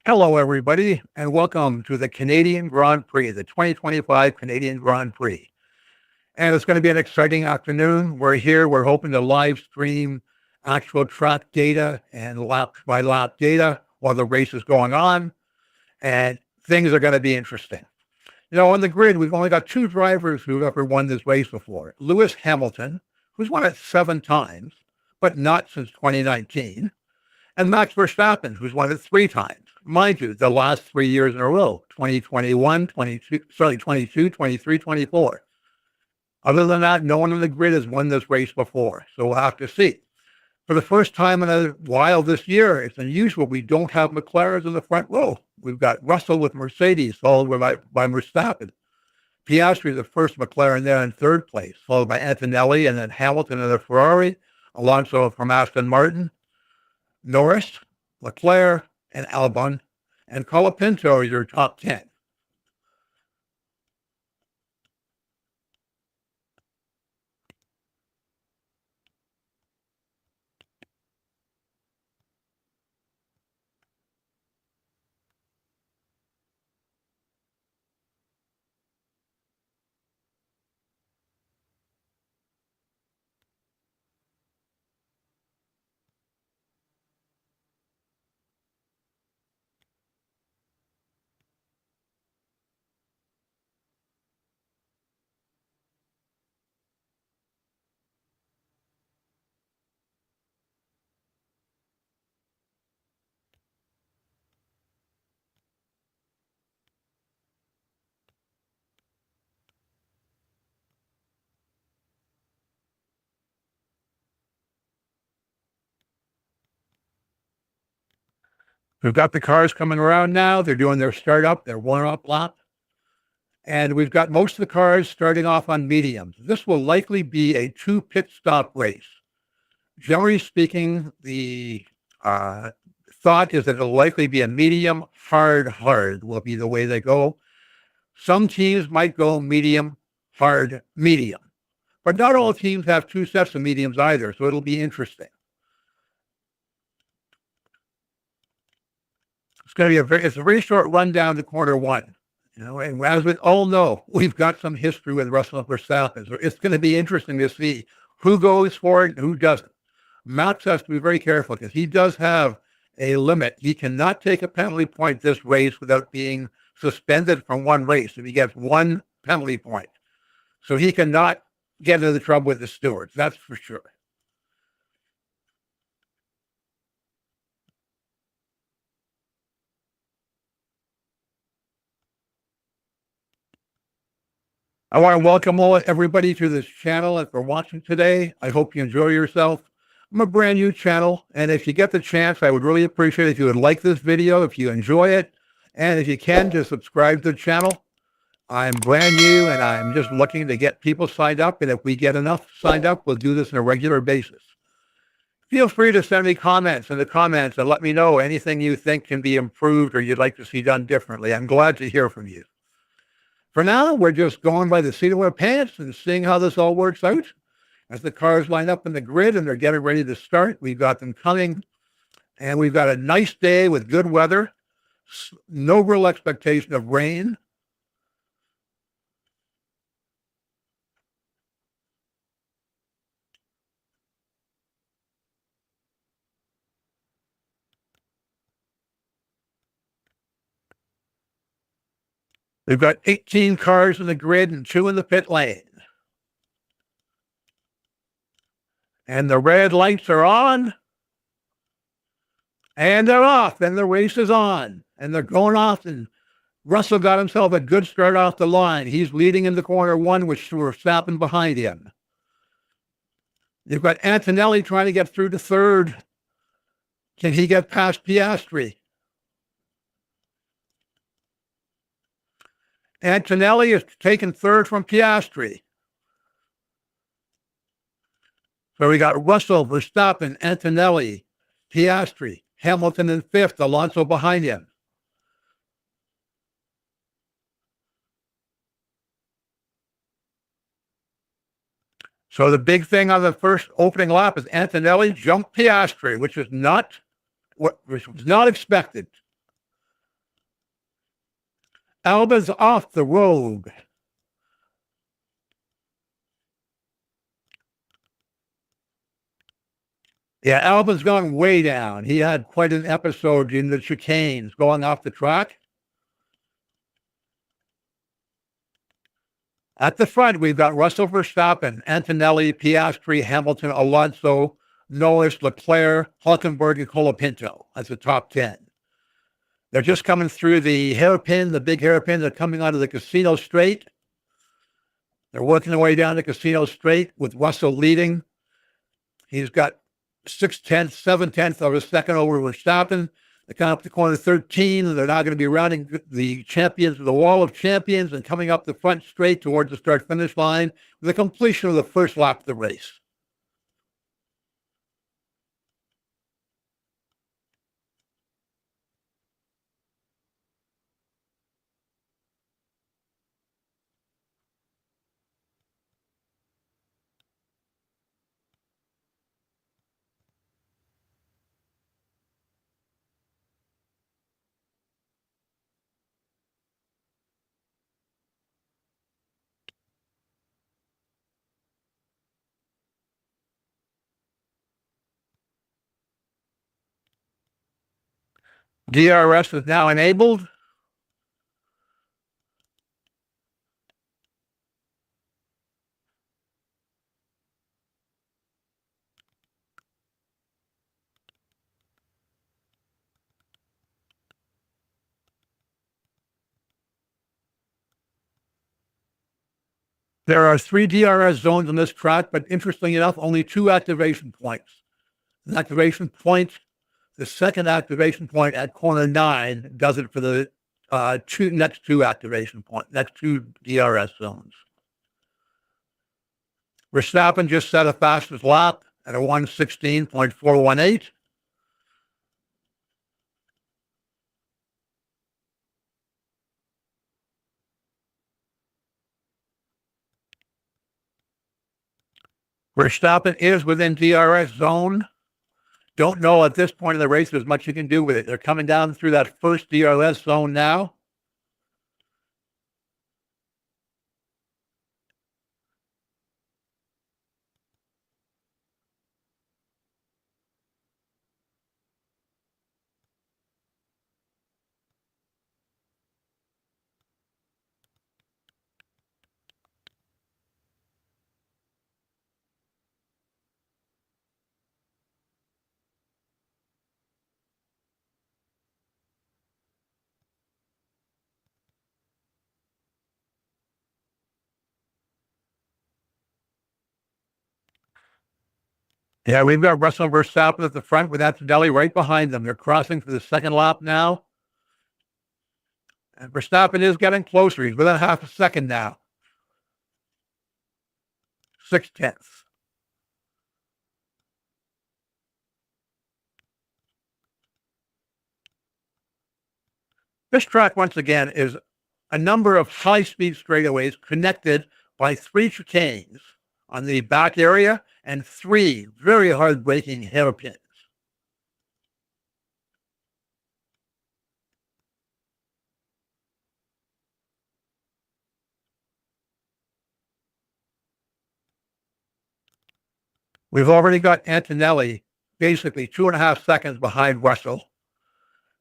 Hello, everybody, and welcome to the Canadian Grand Prix, the 2025 Canadian Grand Prix. And it's going to be an exciting afternoon. We're here. We're hoping to live stream actual track data and lap by lap data while the race is going on. And things are going to be interesting. On the grid, we've only got two drivers who've ever won this race before. Lewis Hamilton, who's won it 7 times, but not since 2019, and Max Verstappen, who's won it 3 times. Mind you, the last 3 years in a row, 2021, 22, 23, 24. Other than that, no one on the grid has won this race before, so we'll have to see. For the first time in a while this year, it's unusual. We don't have McLarens in the front row. We've got Russell with Mercedes, followed by Verstappen. Piastri, the first McLaren there in third place, followed by Antonelli, and then Hamilton in the Ferrari, Alonso from Aston Martin, Norris, Leclerc, and Albon, and Colapinto are your top 10. We've got the cars coming around now. They're doing their startup, their warm-up lap. And we've got most of the cars starting off on mediums. This will likely be a 2 pit stop race. Generally speaking, the thought is that it'll likely be a medium, hard will be the way they go. Some teams might go medium, hard, medium. But not all teams have 2 sets of mediums either, so it'll be interesting. It's going to be it's a very short run down to corner one. And as we all know, we've got some history with Russell Verstappen. So it's going to be interesting to see who goes for it and who doesn't. Max has to be very careful because he does have a limit. He cannot take a penalty point this race without being suspended from one race if he gets one penalty point. So he cannot get into the trouble with the stewards. That's for sure. I want to welcome everybody to this channel and for watching today. I hope you enjoy yourself. I'm a brand new channel, and if you get the chance, I would really appreciate it if you would like this video, if you enjoy it, and if you can, just subscribe to the channel. I'm brand new, and I'm just looking to get people signed up, and if we get enough signed up, we'll do this on a regular basis. Feel free to send me comments in the comments and let me know anything you think can be improved or you'd like to see done differently. I'm glad to hear from you. For now, we're just going by the seat of our pants and seeing how this all works out. As the cars line up in the grid and they're getting ready to start, we've got them coming, and we've got a nice day with good weather, no real expectation of rain. We've got 18 cars in the grid and 2 in the pit lane. And the red lights are on. And they're off. And the race is on. And they're going off. And Russell got himself a good start off the line. He's leading into corner one, which we're stopping behind him. You've got Antonelli trying to get through to third. Can he get past Piastri? Antonelli is taking third from Piastri. So we got Russell, Verstappen, Antonelli, Piastri, Hamilton in fifth, Alonso behind him. So the big thing on the first opening lap is Antonelli jumped Piastri, which was not expected. Alba's off the road. Yeah, Alba's gone way down. He had quite an episode in the chicanes going off the track. At the front, we've got Russell Verstappen, Antonelli, Piastri, Hamilton, Alonso, Norris, Leclerc, Hulkenberg, and Colapinto as the top 10. They're just coming through the hairpin, the big hairpin. They're coming out of the Casino Straight. They're working their way down the Casino Straight with Russell leading. He's got 6/10, 7/10 of a second over Verstappen. They come up to corner 13, and they're now going to be rounding the champions, the wall of champions, and coming up the front straight towards the start-finish line with the completion of the first lap of the race. DRS is now enabled. There are 3 DRS zones on this track, but interestingly enough, only 2 activation points. An activation point, the second activation point at corner 9 does it for the next 2 activation points, next 2 DRS zones. Verstappen just set a fastest lap at a 1:16.418. Verstappen is within DRS zone. Don't know at this point in the race there's much you can do with it. They're coming down through that first DRS zone now. Yeah, we've got Russell Verstappen at the front with Antonelli right behind them. They're crossing for the second lap now. And Verstappen is getting closer. He's within half a second now. 6/10. This track, once again, is a number of high-speed straightaways connected by 3 chicanes on the back area and 3 very hard-braking hairpins. We've already got Antonelli basically 2.5 seconds behind Russell.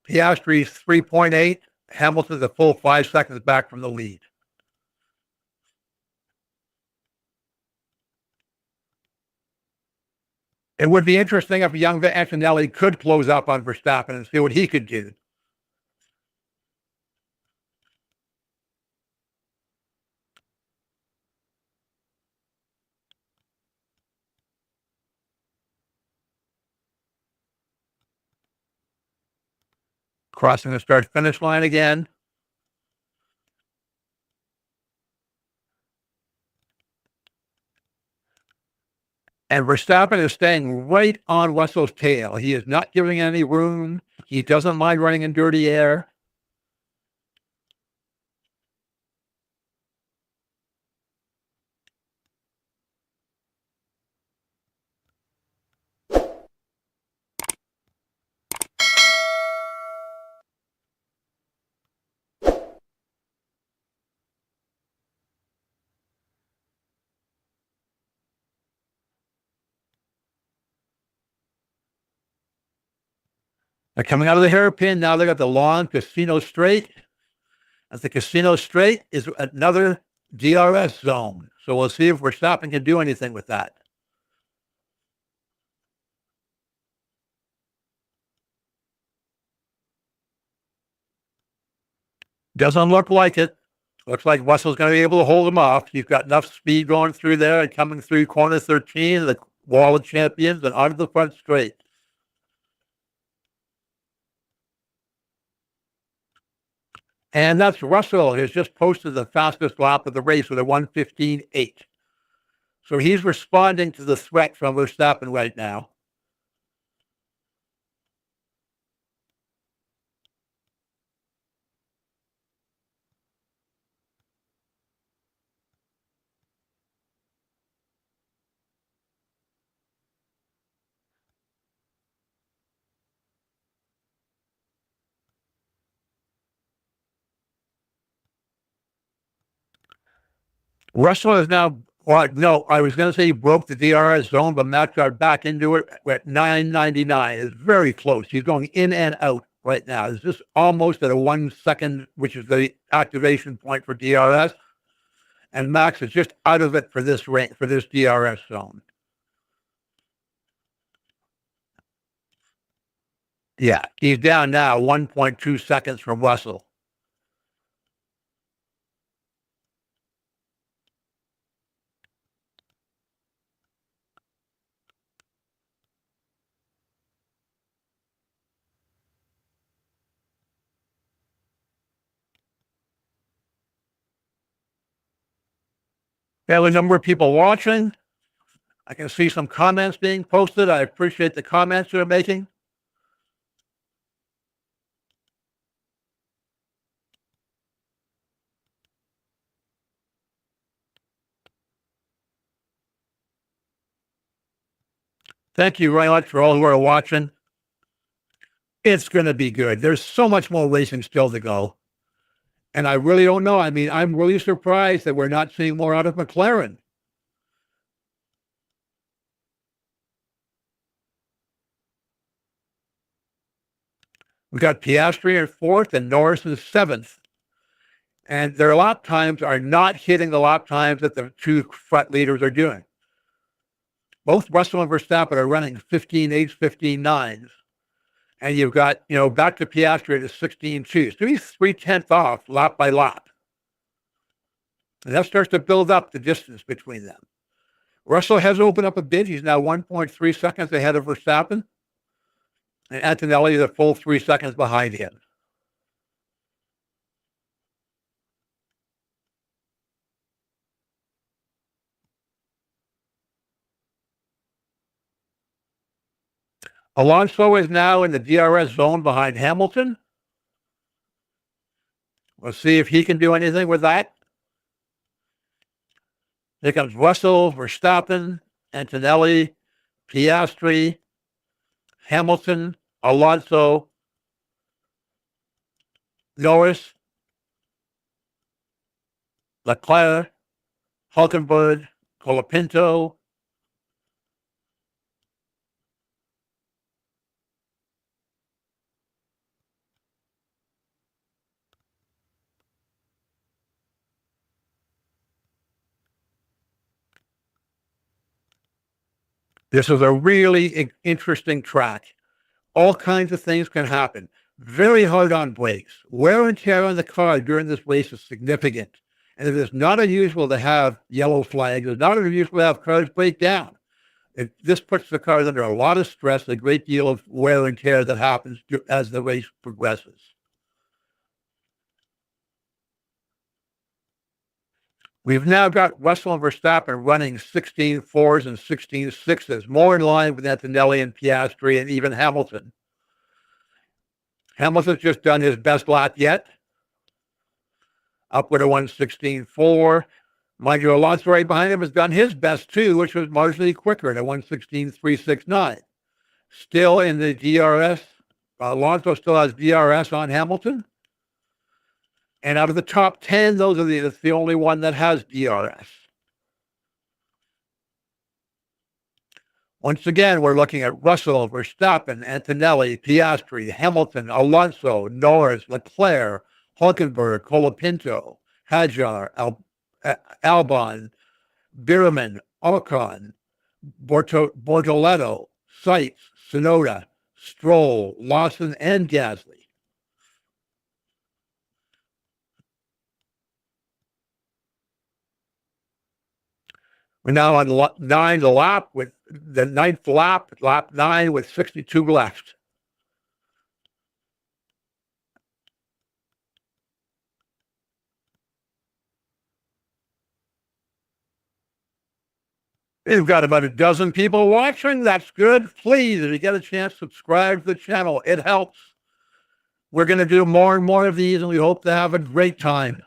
Piastri's 3.8. Hamilton's a full 5 seconds back from the lead. It would be interesting if young Antonelli could close up on Verstappen and see what he could do. Crossing the start-finish line again. And Verstappen is staying right on Russell's tail. He is not giving any room. He doesn't mind running in dirty air. They're coming out of the hairpin. Now they got the long Casino Straight. As the Casino Straight is another DRS zone. So we'll see if Verstappen can do anything with that. Doesn't look like it. Looks like Russell's going to be able to hold him off. He's got enough speed going through there and coming through corner 13, the wall of champions, and onto the front straight. And that's Russell, who's just posted the fastest lap of the race with a 1:15.8. So he's responding to the threat from Verstappen right now. Russell is now, well, no, I was going to say he broke the DRS zone, but Matt got back into it at 9:99. It's very close. He's going in and out right now. It's just almost at a 1 second, which is the activation point for DRS. And Max is just out of it for this DRS zone. Yeah, he's down now 1.2 seconds from Russell. We have a number of people watching. I can see some comments being posted. I appreciate the comments you're making. Thank you very much for all who are watching. It's going to be good. There's so much more racing still to go. And I really don't know. I mean, I'm really surprised that we're not seeing more out of McLaren. We got Piastri in fourth and Norris in seventh. And their lap times are not hitting the lap times that the two front leaders are doing. Both Russell and Verstappen are running 15.8s, 15.9s. And you've got, back to Piastri at 16.2. So he's 3/10 off lap by lap. And that starts to build up the distance between them. Russell has opened up a bit. He's now 1.3 seconds ahead of Verstappen. And Antonelli is a full 3 seconds behind him. Alonso is now in the DRS zone behind Hamilton. We'll see if he can do anything with that. Here comes Russell, Verstappen, Antonelli, Piastri, Hamilton, Alonso, Norris, Leclerc, Hulkenberg, Colapinto. This is a really interesting track. All kinds of things can happen. Very hard on brakes. Wear and tear on the car during this race is significant. And it is not unusual to have yellow flags. It's not unusual to have cars break down. This puts the cars under a lot of stress, a great deal of wear and tear that happens as the race progresses. We've now got Russell and Verstappen running 16.4s and 16.6s, more in line with Antonelli and Piastri and even Hamilton. Hamilton's just done his best lap yet, up with a 1:16.4. Mind you, Alonso right behind him has done his best too, which was marginally quicker at a 1:16.369. Still in the DRS. Alonso still has DRS on Hamilton. And out of the top 10, that's the only one that has DRS. Once again, we're looking at Russell, Verstappen, Antonelli, Piastri, Hamilton, Alonso, Norris, Leclerc, Hulkenberg, Colapinto, Hajar, Albon, Bierman, Ocon, Bortoletto, Seitz, Sonoda, Stroll, Lawson, and Gasly. We're now on the ninth lap, lap 9 with 62 left. We've got about a dozen people watching. That's good. Please, if you get a chance, subscribe to the channel. It helps. We're going to do more and more of these, and we hope to have a great time.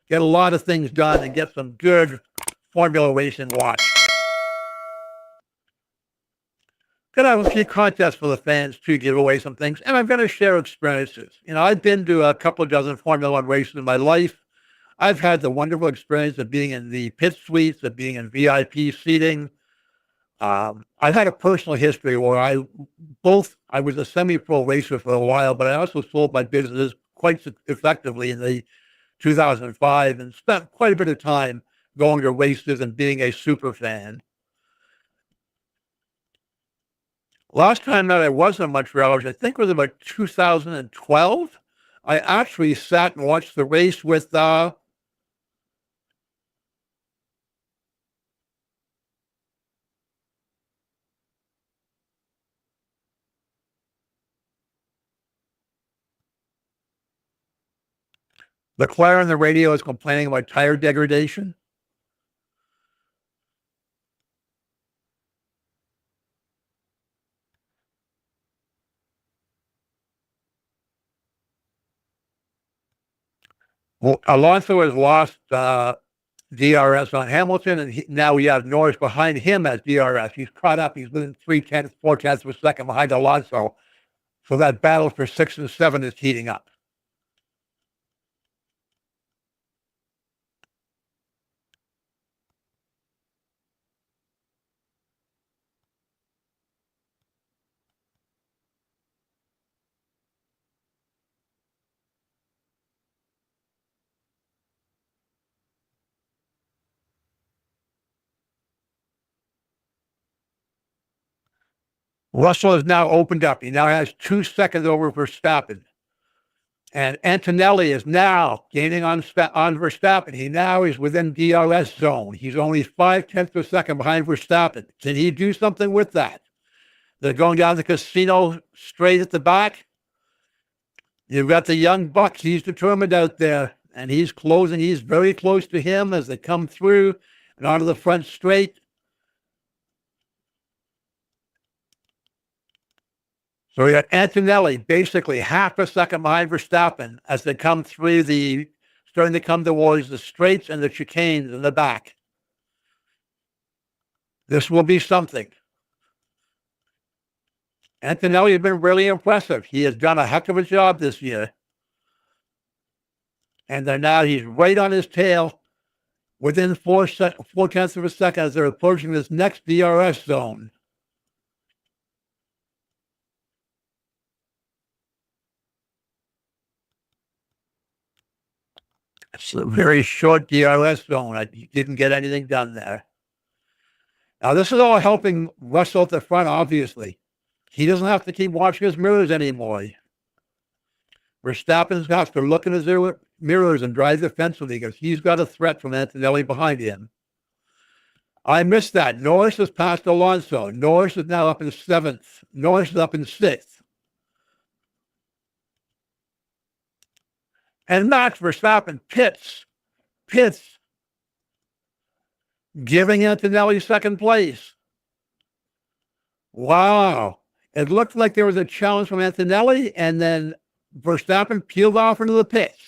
Get a lot of things done and get some good Formula Racing watch. Gonna have a few contests for the fans to give away some things, and I'm gonna share experiences. I've been to a couple of dozen Formula One races in my life. I've had the wonderful experience of being in the pit suites, of being in VIP seating. I've had a personal history where I was a semi-pro racer for a while, but I also sold my business quite effectively in the 2005 and spent quite a bit of time going to races and being a super fan. Last time that I was in Montreal, which I think was about 2012, I actually sat and watched the race with Leclerc on the radio is complaining about tire degradation. Well, Alonso has lost DRS on Hamilton, and now we have Norris behind him as DRS. He's caught up. He's within 3/10, 4/10 of a second behind Alonso. So that battle for 6 and 7 is heating up. Russell has now opened up. He now has 2 seconds over Verstappen. And Antonelli is now gaining on Verstappen. He now is within DRS zone. He's only 5/10 of a second behind Verstappen. Can he do something with that? They're going down the casino straight at the back. You've got the young buck. He's determined out there, and he's closing. He's very close to him as they come through and onto the front straight. So we got Antonelli basically half a second behind Verstappen as they come through starting to come towards the straights and the chicanes in the back. This will be something. Antonelli has been really impressive. He has done a heck of a job this year. And then now he's right on his tail within 4/10 of a second as they're approaching this next DRS zone. It's a very short DRS zone. I didn't get anything done there. Now, this is all helping Russell at the front, obviously. He doesn't have to keep watching his mirrors anymore. Verstappen has to look in his mirrors and drive defensively because he's got a threat from Antonelli behind him. I missed that. Norris has passed Alonso. Norris is now up in 7th. Norris is up in 6th. And Max Verstappen pits, giving Antonelli second place. Wow. It looked like there was a challenge from Antonelli, and then Verstappen peeled off into the pits.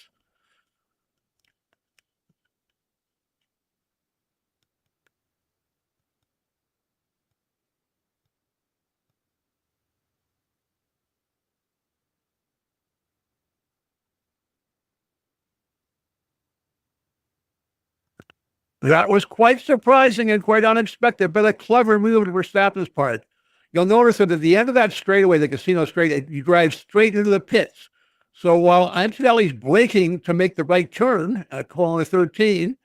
That was quite surprising and quite unexpected, but a clever move on Verstappen's part. You'll notice that at the end of that straightaway, the casino straight, you drive straight into the pits. So while Antonelli's braking to make the right turn at corner 13,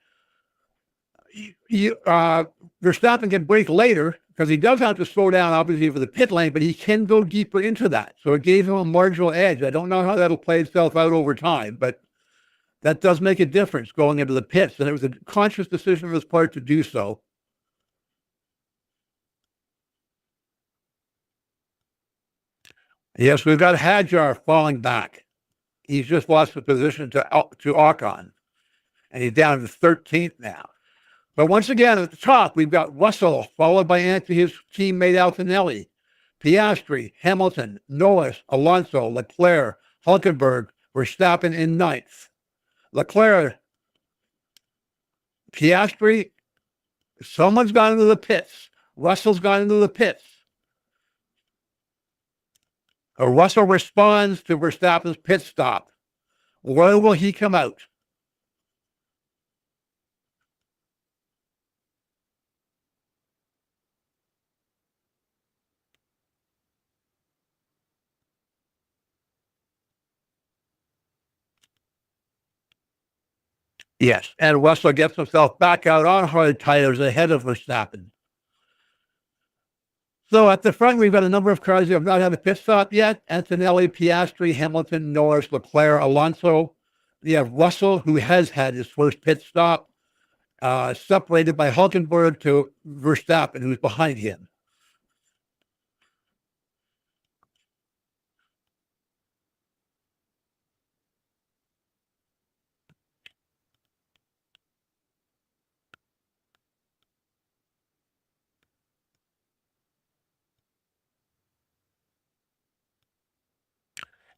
Verstappen can brake later because he does have to slow down, obviously, for the pit lane, but he can go deeper into that. So it gave him a marginal edge. I don't know how that'll play itself out over time, but that does make a difference going into the pits. And it was a conscious decision on his part to do so. Yes, we've got Hadjar falling back. He's just lost the position to Ocon, and he's down to 13th now. But once again, at the top, we've got Russell, followed by his teammate Antonelli, Piastri, Hamilton, Norris, Alonso, Leclerc, Hulkenberg, Verstappen in ninth. Leclerc, Piastri, someone's gone into the pits. Russell's gone into the pits. Russell responds to Verstappen's pit stop. Where will he come out? Yes, and Russell gets himself back out on hard tires ahead of Verstappen. So at the front, we've got a number of cars who have not had a pit stop yet. Antonelli, Piastri, Hamilton, Norris, Leclerc, Alonso. We have Russell, who has had his first pit stop, separated by Hulkenberg to Verstappen, who's behind him.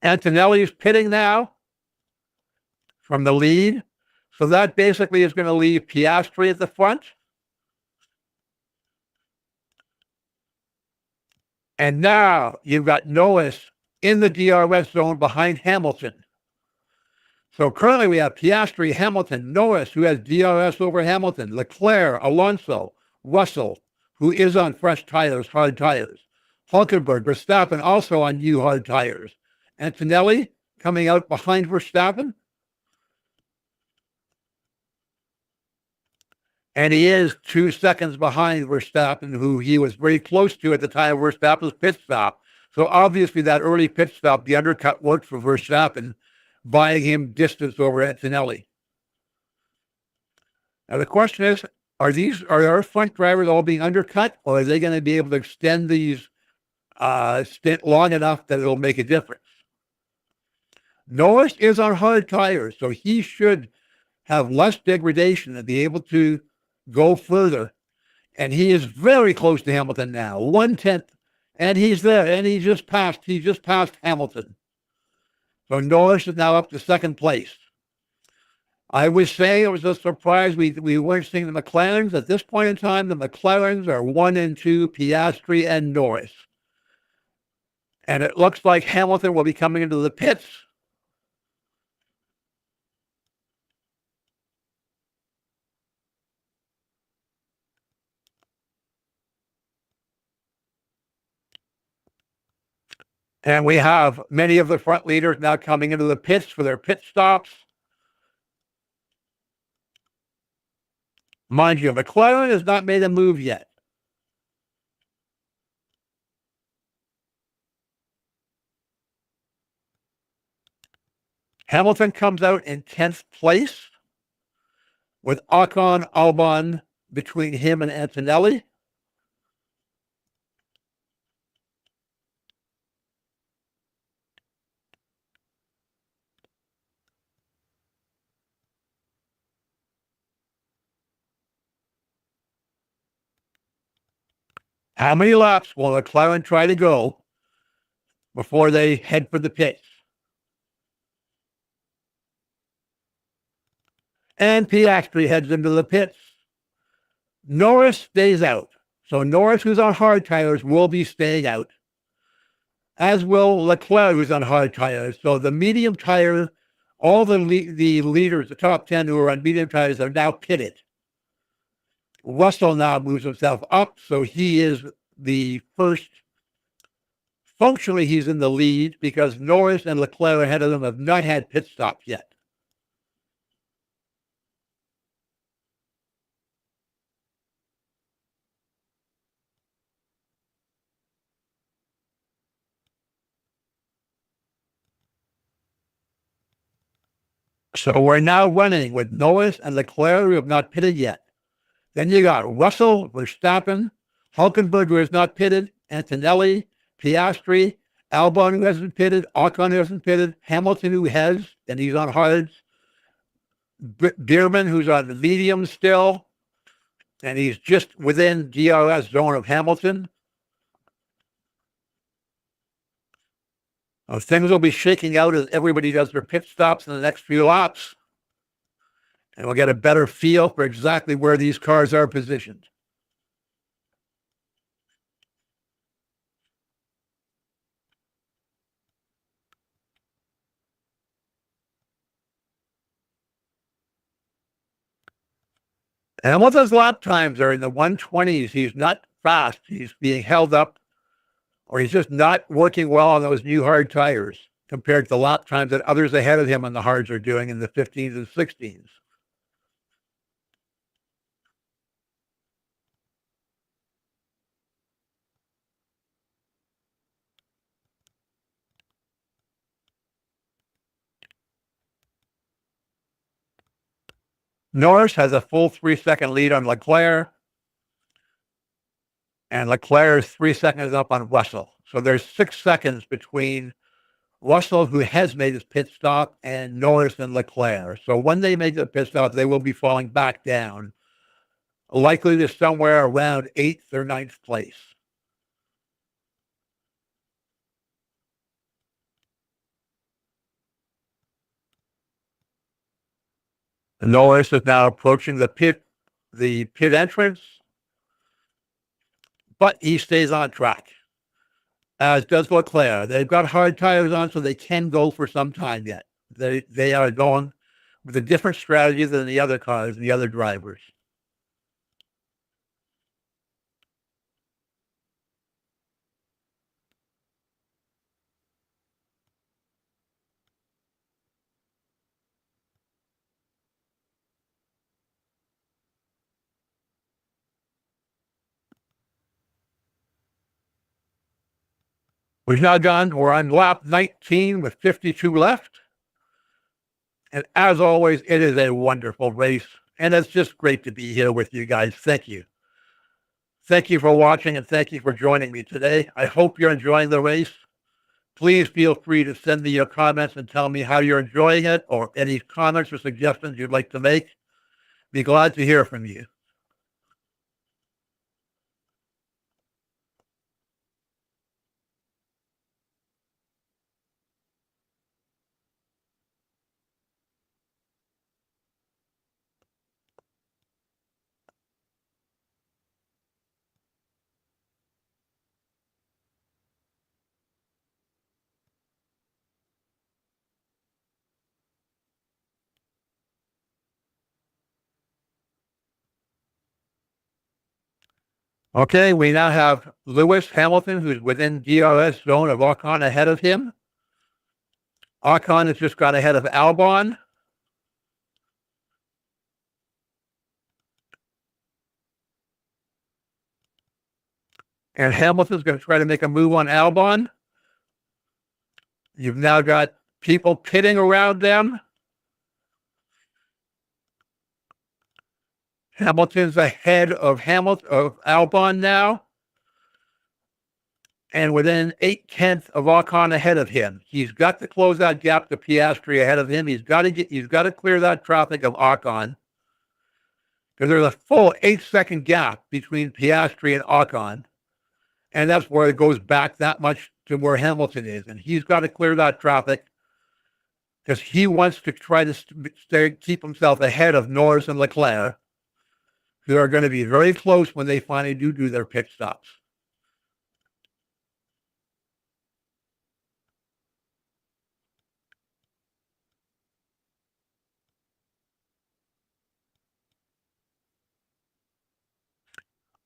Antonelli's pitting now from the lead. So that basically is going to leave Piastri at the front. And now you've got Norris in the DRS zone behind Hamilton. So currently we have Piastri, Hamilton, Norris, who has DRS over Hamilton, Leclerc, Alonso, Russell, who is on fresh tires, hard tires, Hulkenberg, Verstappen also on new hard tires. Antonelli coming out behind Verstappen. And he is 2 seconds behind Verstappen, who he was very close to at the time of Verstappen's pit stop. So obviously that early pit stop, the undercut worked for Verstappen, buying him distance over Antonelli. Now the question is, are our front drivers all being undercut, or are they going to be able to extend these stint long enough that it'll make a difference? Norris is on hard tires, so he should have less degradation and be able to go further. And he is very close to Hamilton now, 1/10, and he's there, and he just passed Hamilton. So Norris is now up to second place. I was saying it was a surprise we weren't seeing the McLarens. At this point in time, the McLarens are 1 and 2, Piastri and Norris. And it looks like Hamilton will be coming into the pits. And we have many of the front leaders now coming into the pits for their pit stops. Mind you, McLaren has not made a move yet. Hamilton comes out in 10th place with Ocon, Albon between him and Antonelli. How many laps will McLaren try to go before they head for the pits? And Piastri heads into the pits. Norris stays out. So Norris, who's on hard tires, will be staying out, as will Leclerc, who's on hard tires. So the medium tires, all the leaders, the top 10 who are on medium tires, are now pitted. Russell now moves himself up, so he is the first. Functionally, he's in the lead because Norris and Leclerc ahead of them have not had pit stops yet. So we're now running with Norris and Leclerc, who have not pitted yet. Then you got Russell, Verstappen, Hulkenberg, who has not pitted, Antonelli, Piastri, Albon, who hasn't pitted, Ocon, who hasn't pitted, Hamilton, who has, and he's on hards, Bierman, who's on the medium still, and he's just within DRS zone of Hamilton. Things will be shaking out as everybody does their pit stops in the next few laps, and we'll get a better feel for exactly where these cars are positioned. Hamilton's lap times are in the 120s. He's not fast. He's being held up, or he's just not working well on those new hard tires compared to the lap times that others ahead of him on the hards are doing in the 15s and 16s. Norris has a full 3-second lead on Leclerc, and Leclerc is 3 seconds up on Russell. So there's 6 seconds between Russell, who has made his pit stop, and Norris and Leclerc. So when they make the pit stop, they will be falling back down, likely to somewhere around 8th or 9th place. Norris is now approaching the pit entrance, but he stays on track, as does Leclerc. They've got hard tires on, so they can go for some time yet. They are going with a different strategy than the other cars and the other drivers. We've now gone, we're on lap 19 with 52 left. And as always, it is a wonderful race. And it's just great to be here with you guys. Thank you. Thank you for watching and thank you for joining me today. I hope you're enjoying the race. Please feel free to send me your comments and tell me how you're enjoying it or any comments or suggestions you'd like to make. Be glad to hear from you. Okay, we now have Lewis Hamilton, who's within DRS zone of Ocon ahead of him. Ocon has just got ahead of Albon. And Hamilton's going to try to make a move on Albon. You've now got people pitting around them. Hamilton's ahead of Albon now, and within 8/10 of Ocon ahead of him. He's got to close that gap to Piastri ahead of him. He's got to clear that traffic of Ocon, because there's a full 8-second gap between Piastri and Ocon, and that's where it goes back that much to where Hamilton is, and he's got to clear that traffic because he wants to try to keep himself ahead of Norris and Leclerc, who are going to be very close when they finally do their pit stops.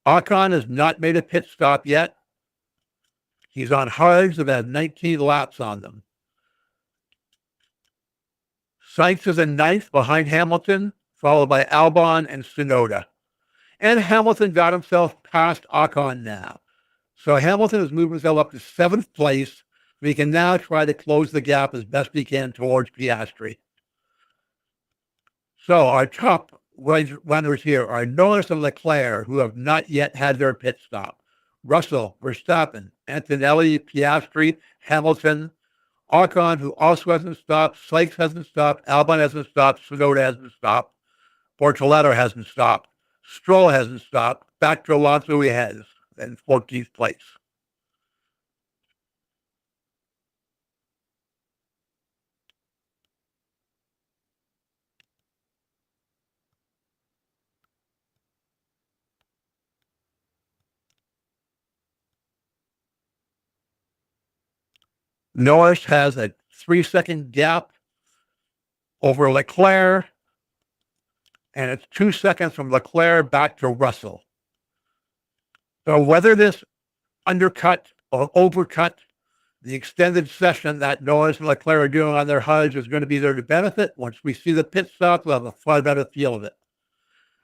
Ocon has not made a pit stop yet. He's on hards that have 19 laps on them. Sainz is in ninth behind Hamilton, followed by Albon and Tsunoda. And Hamilton got himself past Ocon now. So Hamilton has moved himself up to seventh place. We can now try to close the gap as best he can towards Piastri. So our top runners here are Norris and Leclerc, who have not yet had their pit stop. Russell, Verstappen, Antonelli, Piastri, Hamilton, Ocon, who also hasn't stopped, Sykes hasn't stopped, Albon hasn't stopped, Tsunoda hasn't stopped, Bortoleto hasn't stopped, Stroll hasn't stopped, back to Alonso he has in 14th place. Norris has a 3-second gap over Leclerc, and it's 2 seconds from Leclerc back to Russell. So whether this undercut or overcut the extended session that Norris and Leclerc are doing on their HUDs is going to be there to benefit. Once we see the pit stop, we'll have a far better feel of it.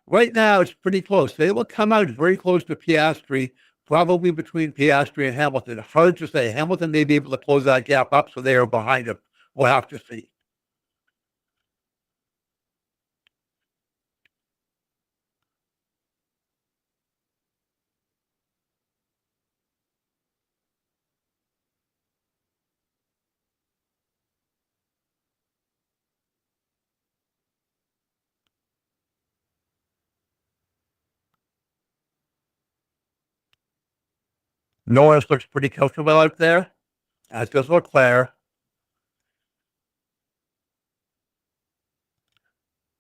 Right now, it's pretty close. They will come out very close to Piastri, probably between Piastri and Hamilton. Hard to say. Hamilton may be able to close that gap up, so they are behind him. We'll have to see. Norris looks pretty comfortable out there, as does Leclerc.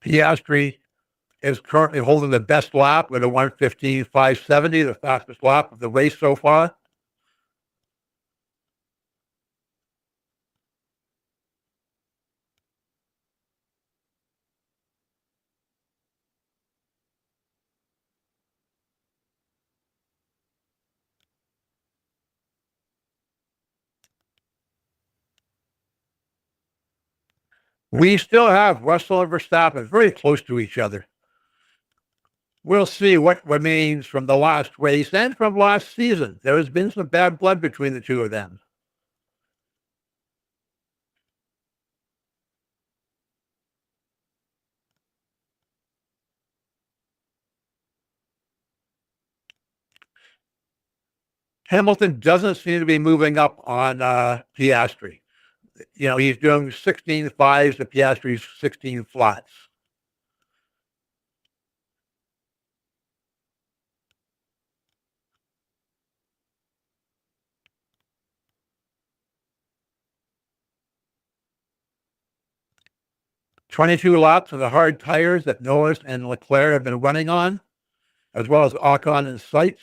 Piastri is currently holding the best lap with a 1:15.570, the fastest lap of the race so far. We still have Russell and Verstappen very close to each other. We'll see what remains from the last race and from last season. There has been some bad blood between the two of them. Hamilton doesn't seem to be moving up on Piastri. You know, he's doing 16 fives to Piastri's 16 flats. "22 laps of the hard tires that Norris and Leclerc have been running on, as well as Ocon and Sainz.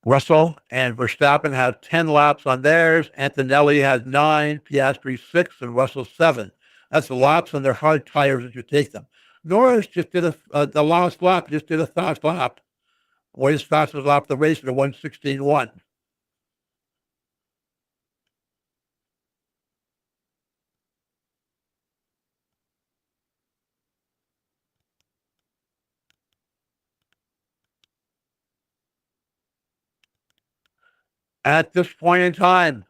Russell and Verstappen have 10 laps on theirs. Antonelli has 9, Piastri 6, and Russell 7. That's the laps on their hard tires as you take them. Norris just did the last lap, just did a fast lap. Or his fastest lap of the race at a 1:16.1. At this point in time,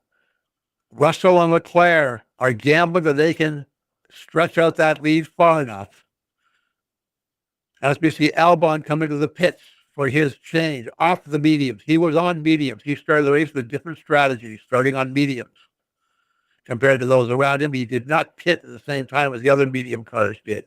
Russell and Leclerc are gambling that they can stretch out that lead far enough. As we see Albon come into the pits for his change off the mediums. He was on mediums. He started the race with different strategies, starting on mediums compared to those around him. He did not pit at the same time as the other medium cars did.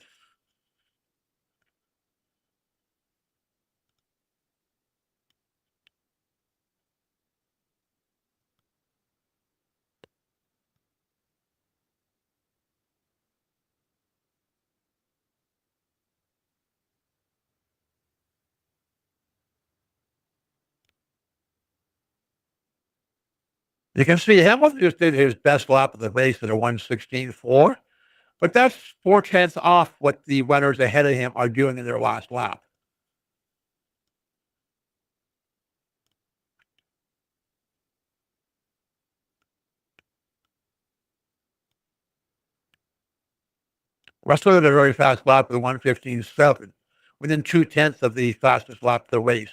You can see Hamilton just did his best lap of the race at a 1:16.4. But that's 4 tenths off what the runners ahead of him are doing in their last lap. Russell had a very fast lap with 1:15.7, within 2 tenths of the fastest lap of the race.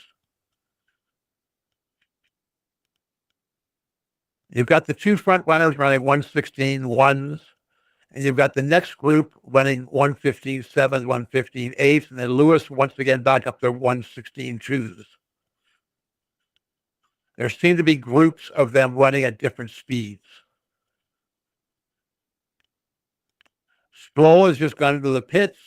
You've got the two front runners running 1:16.1s, and you've got the next group running 1:15.7, 1:15.8, and then Lewis once again back up to 1:16.2s. There seem to be groups of them running at different speeds. Stroll has just gone into the pits.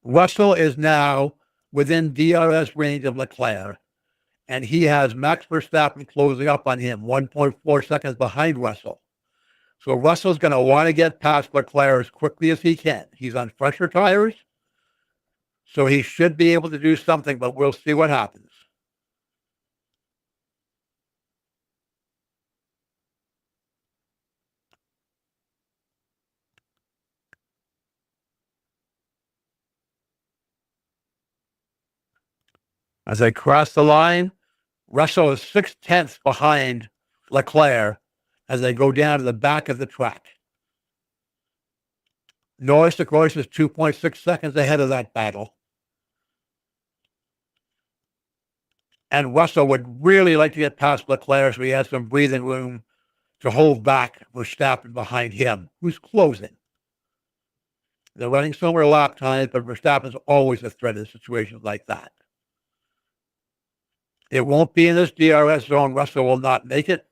Russell is now within DRS range of Leclerc, and he has Max Verstappen closing up on him, 1.4 seconds behind Russell. So Russell's going to want to get past Leclerc as quickly as he can. He's on fresher tires, so he should be able to do something, but we'll see what happens. As they cross the line, Russell is 6 tenths behind Leclerc as they go down to the back of the track. Norris, of course, is 2.6 seconds ahead of that battle. And Russell would really like to get past Leclerc so he has some breathing room to hold back Verstappen behind him, who's closing. They're running similar lap times, but Verstappen's always a threat in situations like that. It won't be in this DRS zone. Russell will not make it.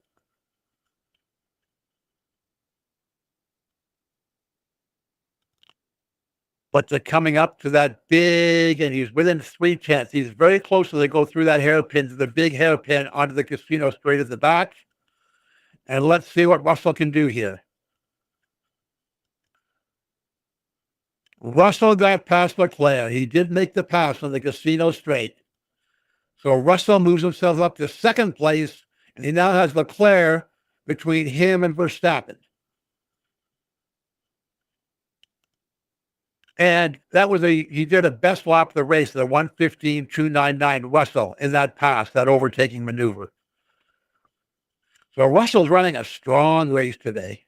But they're coming up to that big, and he's within 3 tenths. He's very close as they go through that hairpin, to the big hairpin onto the casino straight at the back. And let's see what Russell can do here. Russell got past Leclerc. He did make the pass on the casino straight. So Russell moves himself up to second place, and he now has Leclerc between him and Verstappen. And that was he did a best lap of the race, the 1:15.299 Russell in that pass, that overtaking maneuver. So Russell's running a strong race today.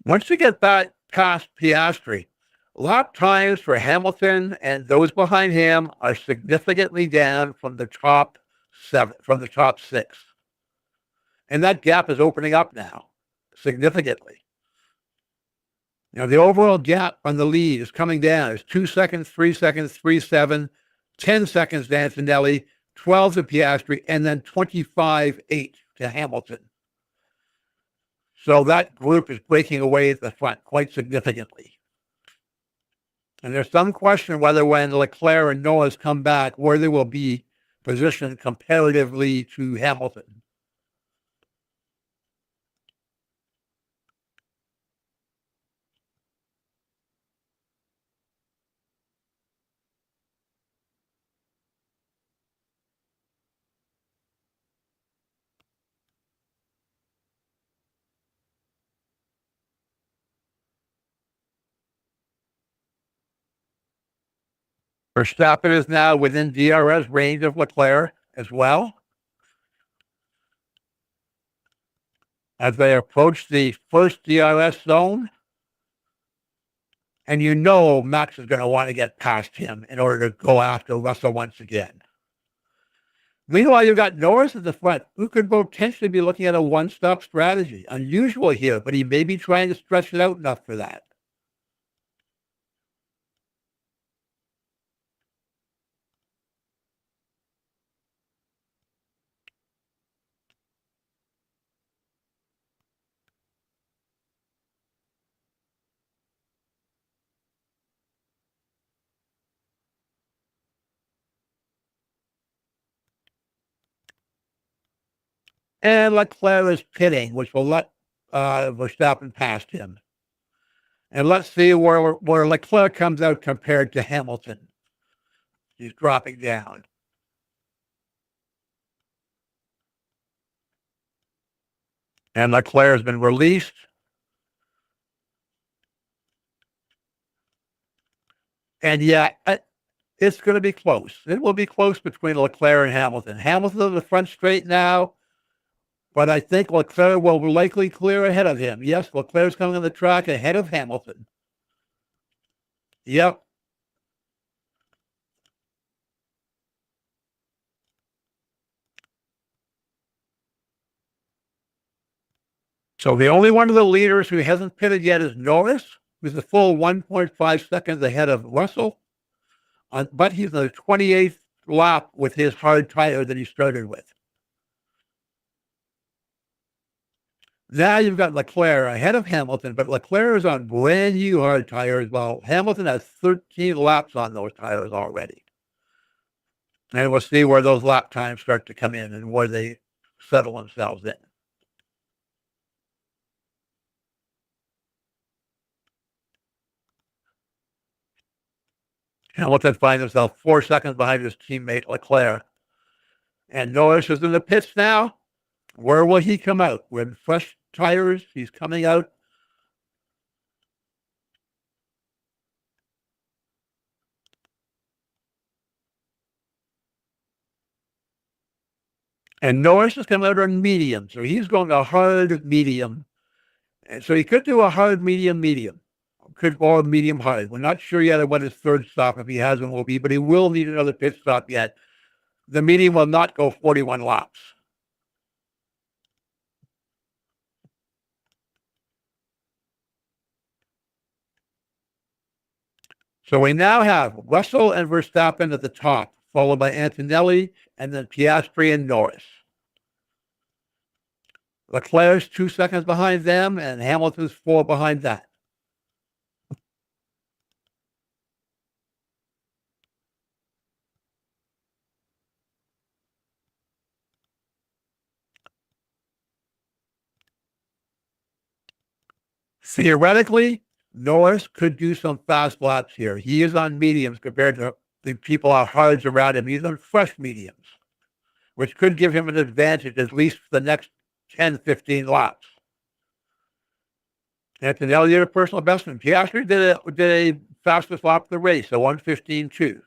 Once you get that past Piastri, lap times for Hamilton and those behind him are significantly down from the top from the top six. And that gap is opening up now significantly. You know, the overall gap on the lead is coming down. It's 2 seconds, 3 seconds, 3.7, 10 seconds to Antonelli, 12 to Piastri, and then 25.8 to Hamilton. So that group is breaking away at the front quite significantly. And there's some question whether when Leclerc and Norris come back, where they will be positioned comparatively to Hamilton. Verstappen is now within DRS range of Leclerc as well. As they approach the first DRS zone, and you know Max is going to want to get past him in order to go after Russell once again. Meanwhile, you've got Norris at the front, who could potentially be looking at a one-stop strategy. Unusual here, but he may be trying to stretch it out enough for that. And Leclerc is pitting, which will let Verstappen past him. And let's see where Leclerc comes out compared to Hamilton. He's dropping down. And Leclerc has been released. And yeah, it's going to be close. It will be close between Leclerc and Hamilton. Hamilton's in the front straight now, but I think Leclerc will likely clear ahead of him. Yes, Leclerc's coming on the track ahead of Hamilton. Yep. So the only one of the leaders who hasn't pitted yet is Norris, who's a full 1.5 seconds ahead of Russell. But he's in the 28th lap with his hard tire that he started with. Now you've got Leclerc ahead of Hamilton, but Leclerc is on brand new hard tires while Hamilton has 13 laps on those tires already. And we'll see where those lap times start to come in and where they settle themselves in. Hamilton finds himself 4 seconds behind his teammate Leclerc. And Norris is in the pits now. Where will he come out? With fresh tires, he's coming out. And Norris is coming out on medium. So he's going a hard medium. And so he could do a hard medium. Could go medium hard. We're not sure yet what his third stop, if he has one, will be, but he will need another pit stop yet. The medium will not go 41 laps. So we now have Russell and Verstappen at the top, followed by Antonelli and then Piastri and Norris. Leclerc's 2 seconds behind them, and Hamilton's 4 behind that. Theoretically, Norris could do some fast laps here. He is on mediums compared to the people on hards around him. He's on fresh mediums, which could give him an advantage at least for the next 10, 15 laps. Antonelli did a personal best, and Piastri did a fastest lap of the race, a 1:15.2.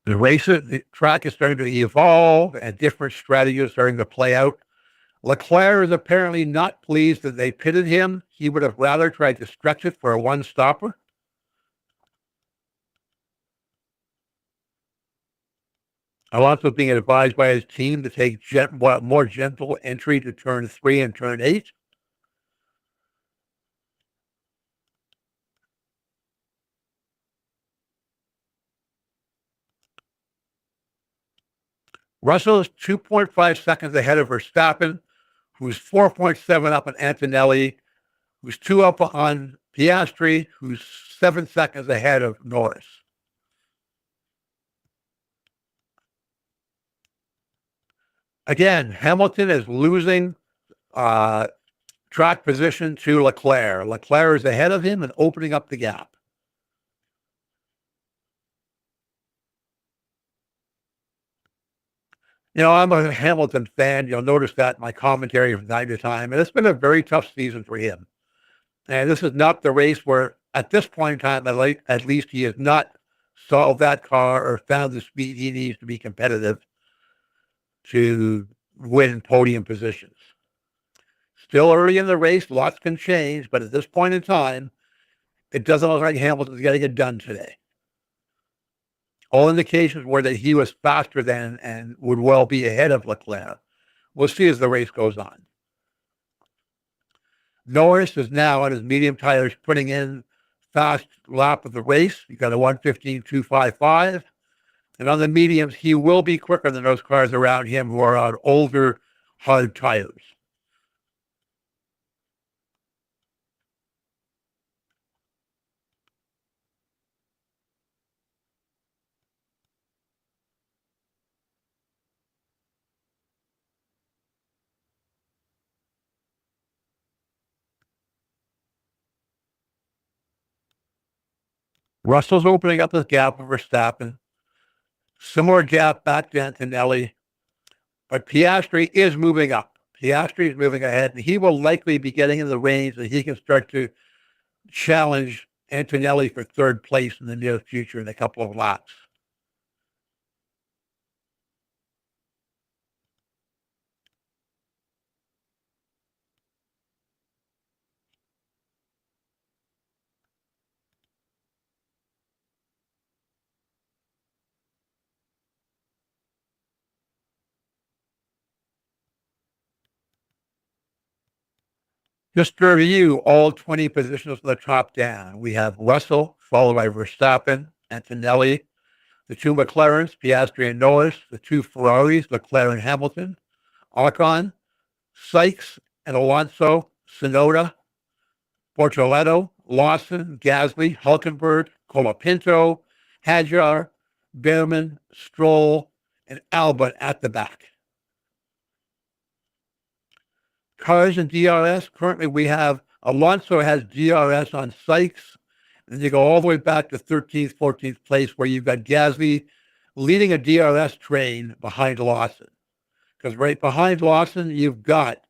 The track is starting to evolve and different strategies are starting to play out. Leclerc is apparently not pleased that they pitted him. He would have rather tried to stretch it for a one stopper. Alonso being advised by his team to take more gentle entry to turn 3 and turn 8. Russell is 2.5 seconds ahead of Verstappen, who's 4.7 up on Antonelli, who's 2 up on Piastri, who's 7 seconds ahead of Norris. Again, Hamilton is losing track position to Leclerc. Leclerc is ahead of him and opening up the gap. I'm a Hamilton fan. You'll notice that in my commentary from time to time. And it's been a very tough season for him. And this is not the race where, at this point in time, at least he has not solved that car or found the speed he needs to be competitive to win podium positions. Still early in the race, lots can change, but at this point in time, it doesn't look like Hamilton's getting it done today. All indications were that he was faster than and would well be ahead of Leclerc. We'll see as the race goes on. Norris is now on his medium tires putting in fast lap of the race. He got a 1:15.255. And on the mediums, he will be quicker than those cars around him who are on older, hard tires. Russell's opening up his gap with Verstappen. Similar gap back to Antonelli. But Piastri is moving up. Piastri is moving ahead, and he will likely be getting in the range that he can start to challenge Antonelli for third place in the near future in a couple of laps. Just to review all 20 positions from the top down, we have Russell, followed by Verstappen, Antonelli, the two McLarens, Piastri and Norris, the two Ferraris, Leclerc and Hamilton, Ocon, Sykes and Alonso, Tsunoda, Bortoleto, Lawson, Gasly, Hulkenberg, Colapinto, Hadjar, Behrman, Stroll, and Albon at the back. Cars and DRS, currently we have Alonso has DRS on Sykes, and you go all the way back to 13th, 14th place where you've got Gasly leading a DRS train behind Lawson. Because right behind Lawson, you've got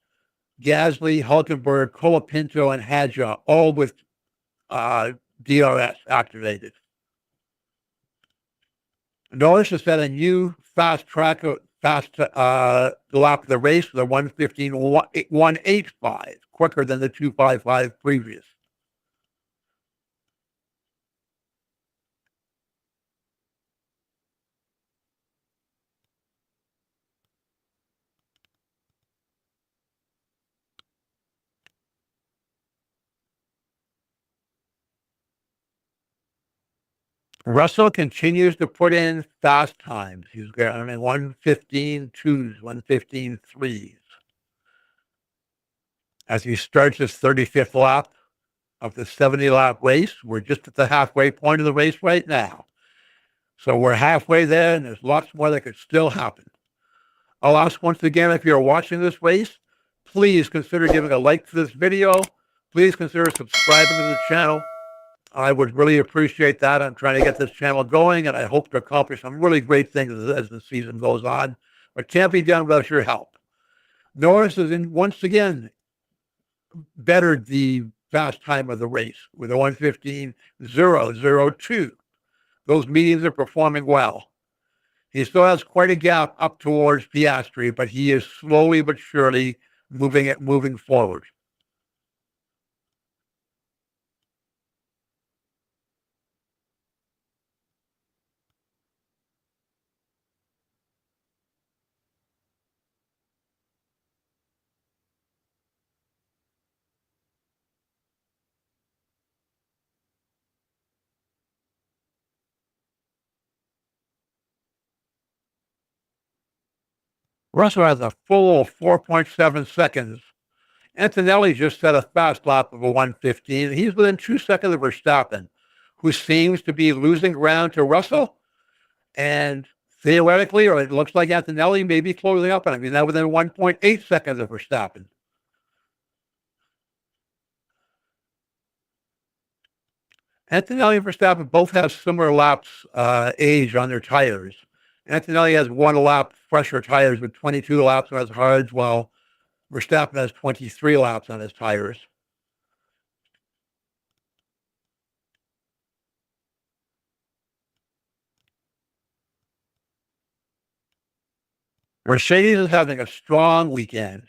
Gasly, Hulkenberg, Colapinto, and Hadjar, all with DRS activated. Norris has set a new fast lap of the race with a 1:15.185, quicker than the 2:55 previous. Russell continues to put in fast times. He's got 1:15.2s, 1:15.3s. As he starts his 35th lap of the 70-lap race, we're just at the halfway point of the race right now. So we're halfway there, and there's lots more that could still happen. I'll ask once again, if you're watching this race, please consider giving a like to this video. Please consider subscribing to the channel. I would really appreciate that. I'm trying to get this channel going, and I hope to accomplish some really great things as the season goes on. But can't be done without your help. Norris is once again bettered the fast time of the race with a 1:15.002. Those mediums are performing well. He still has quite a gap up towards Piastri, but he is slowly but surely moving forward. Russell has a full 4.7 seconds. Antonelli just set a fast lap of a 1:15. He's within 2 seconds of Verstappen, who seems to be losing ground to Russell. And theoretically, or it looks like Antonelli may be closing up on him. He's now within 1.8 seconds of Verstappen. Antonelli and Verstappen both have similar laps age on their tires. Antonelli has 1 lap fresher tires with 22 laps on his hards, while Verstappen has 23 laps on his tires. Mercedes is having a strong weekend,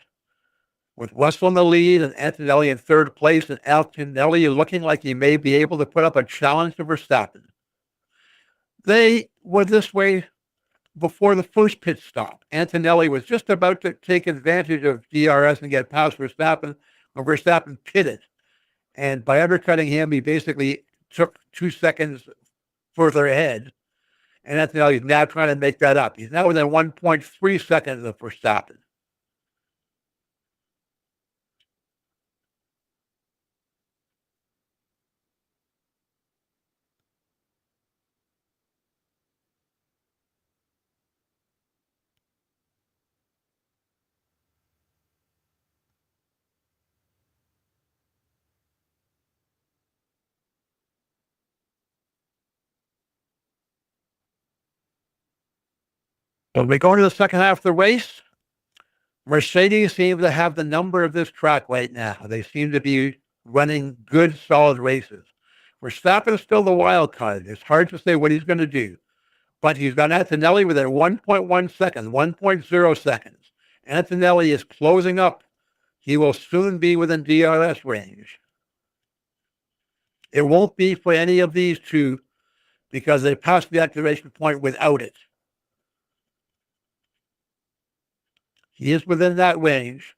with Russell in the lead and Antonelli in third place, and Antonelli looking like he may be able to put up a challenge to Verstappen. They were this way before the first pit stop. Antonelli was just about to take advantage of DRS and get past Verstappen when Verstappen pitted. And by undercutting him, he basically took 2 seconds further ahead. And Antonelli is now trying to make that up. He's now within 1.3 seconds of Verstappen. So we go into the second half of the race. Mercedes seem to have the number of this track right now. They seem to be running good, solid races. Verstappen is still the wild card. It's hard to say what he's going to do. But he's got Antonelli within 1.1 seconds, 1.0 seconds. Antonelli is closing up. He will soon be within DRS range. It won't be for any of these two because they passed the activation point without it. He is within that range,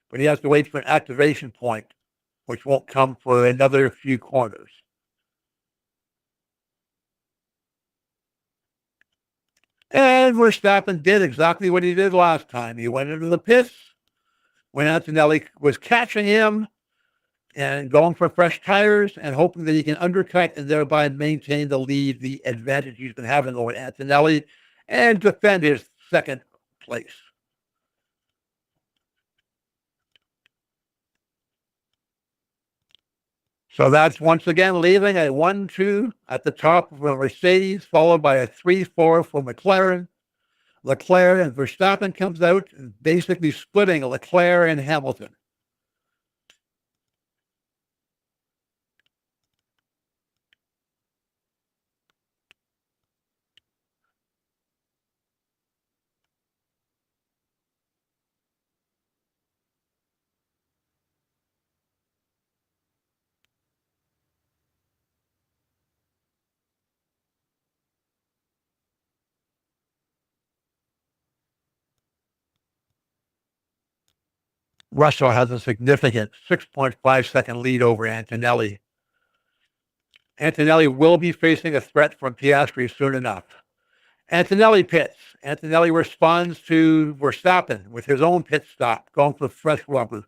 but he has to wait for an activation point, which won't come for another few corners. And Verstappen did exactly what he did last time. He went into the pits when Antonelli was catching him and going for fresh tires and hoping that he can undercut and thereby maintain the lead, the advantage he's been having over Antonelli, and defend his second place. So that's once again leaving a 1-2 at the top for Mercedes, followed by a 3-4 for McLaren. Leclerc and Verstappen comes out and basically splitting Leclerc and Hamilton. Russell has a significant 6.5-second lead over Antonelli. Antonelli will be facing a threat from Piastri soon enough. Antonelli pits. Antonelli responds to Verstappen with his own pit stop, going for fresh rubber.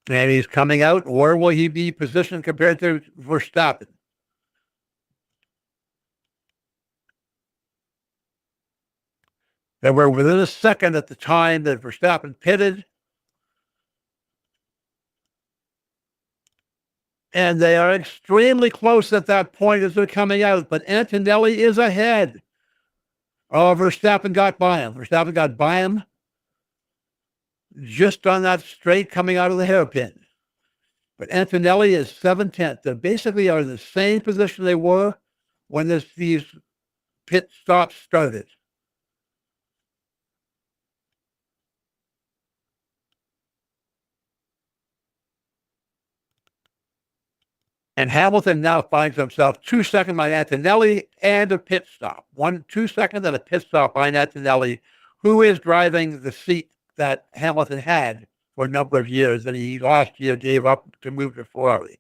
And he's coming out. Where will he be positioned compared to Verstappen? They were within a second at the time that Verstappen pitted. And they are extremely close at that point as they're coming out. But Antonelli is ahead. Oh, Verstappen got by him. Verstappen got by him just on that straight coming out of the hairpin. But Antonelli is 7/10. They basically are in the same position they were when these pit stops started. And Hamilton now finds himself 2 seconds by Antonelli and a pit stop. 2 seconds and a pit stop by Antonelli, who is driving the seat that Hamilton had for a number of years that he last year gave up to move to Ferrari.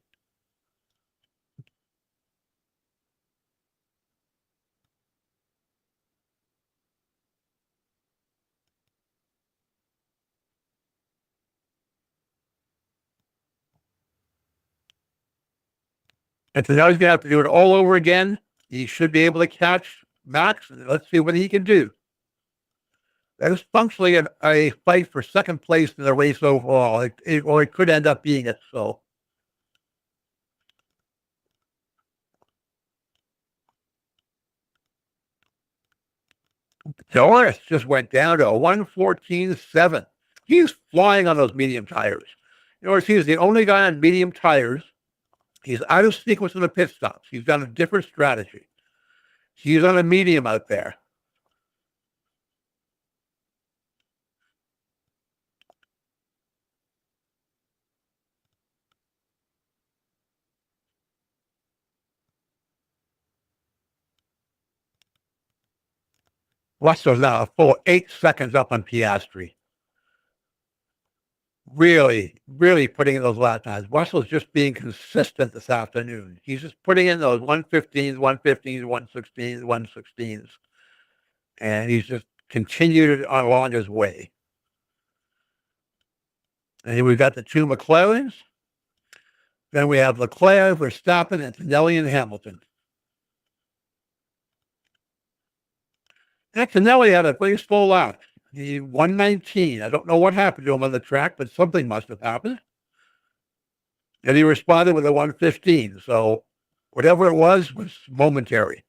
Antonelli's going to have to do it all over again. He should be able to catch Max. Let's see what he can do. That is functionally a fight for second place in the race overall, or it could end up being it. So, Norris just went down to a 114.7. He's flying on those medium tires. He's the only guy on medium tires. He's out of sequence in the pit stops. He's done a different strategy. He's on a medium out there. Russell's now a full 8 seconds up on Piastri. Really, really putting in those lap times. Russell's just being consistent this afternoon. He's just putting in those 115s, 115s, 116s, 116s. And he's just continued along his way. And here we've got the two McLarens. Then we have Leclerc, Verstappen, and Antonelli and Hamilton. Antonelli had a pretty slow lap. He 119. I don't know what happened to him on the track, but something must have happened. And he responded with a 115. So whatever it was momentary.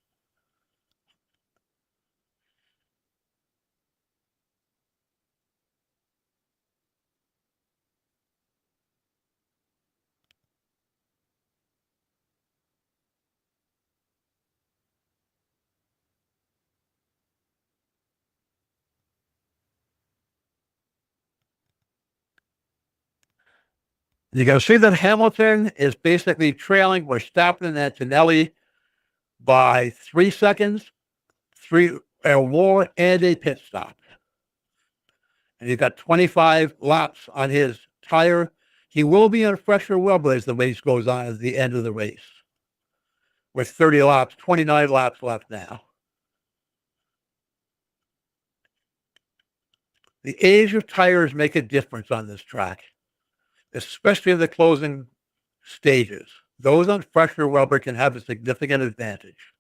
You can see that Hamilton is basically trailing Verstappen and Antonelli by 3 seconds, three or more, and a pit stop. And he's got 25 laps on his tire. He will be on fresher rubber as the race goes on at the end of the race. With 30 laps, 29 laps left now. The age of tires make a difference on this track, especially in the closing stages. Those on fresher rubber can have a significant advantage.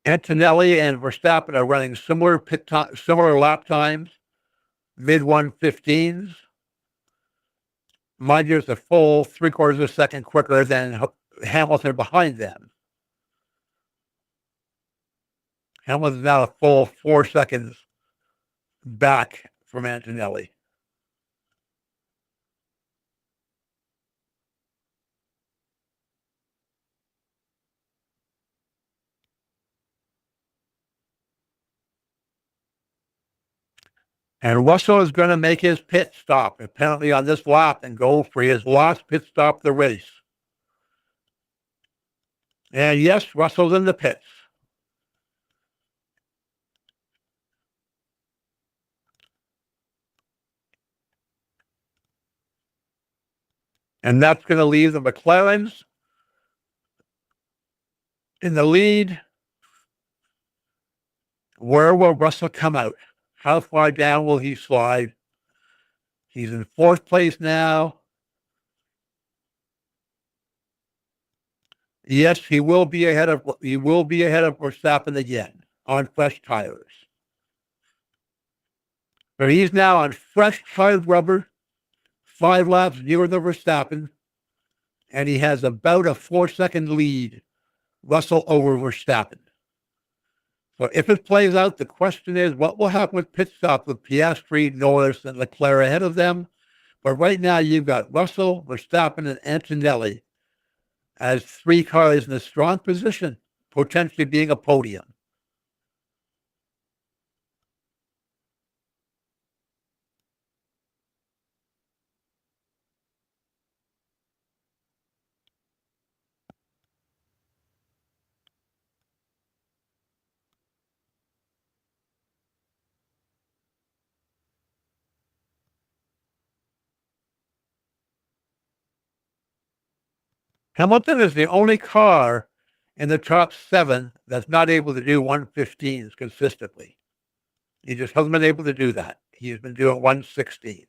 Antonelli and Verstappen are running similar lap times, mid 115s. Mind you, it's a full 3/4 of a second quicker than Hamilton behind them. Hamilton's now a full 4 seconds back from Antonelli. And Russell is going to make his pit stop, apparently on this lap, and go for his last pit stop of the race. And yes, Russell's in the pits. And that's going to leave the McLarens in the lead. Where will Russell come out? How far down will he slide? He's in fourth place now. Yes, he will be ahead of Verstappen again on fresh tires. But he's now on fresh hard rubber, 5 laps nearer than Verstappen, and he has about a 4-second lead, Russell over Verstappen. So if it plays out, the question is, what will happen with pit stops with Piastri, Norris, and Leclerc ahead of them? But right now, you've got Russell, Verstappen, and Antonelli as 3 cars in a strong position, potentially being a podium. Hamilton is the only car in the top 7 that's not able to do 115s consistently. He just hasn't been able to do that. He's been doing 116s.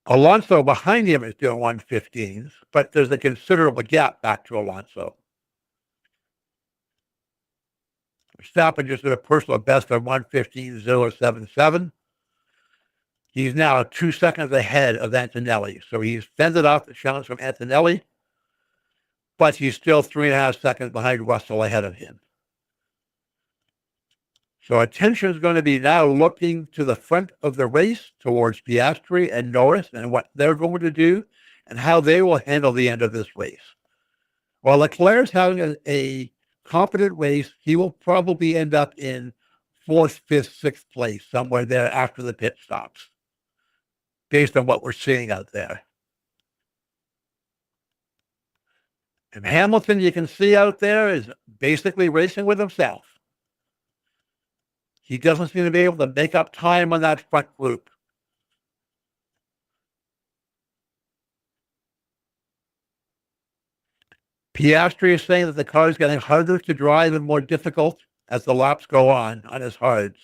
Alonso behind him is doing 115s, but there's a considerable gap back to Alonso. Verstappen just did a personal best of 115.077. He's now 2 seconds ahead of Antonelli. So he's fended off the challenge from Antonelli, but he's still 3.5 seconds behind Russell ahead of him. So attention is going to be now looking to the front of the race towards Piastri and Norris and what they're going to do and how they will handle the end of this race. While Leclerc's having a competent race, he will probably end up in 4th, 5th, 6th place, somewhere there after the pit stops. based on what we're seeing out there. And Hamilton, you can see out there, is basically racing with himself. He doesn't seem to be able to make up time on that front group. Piastri is saying that the car is getting harder to drive and more difficult as the laps go on his hards.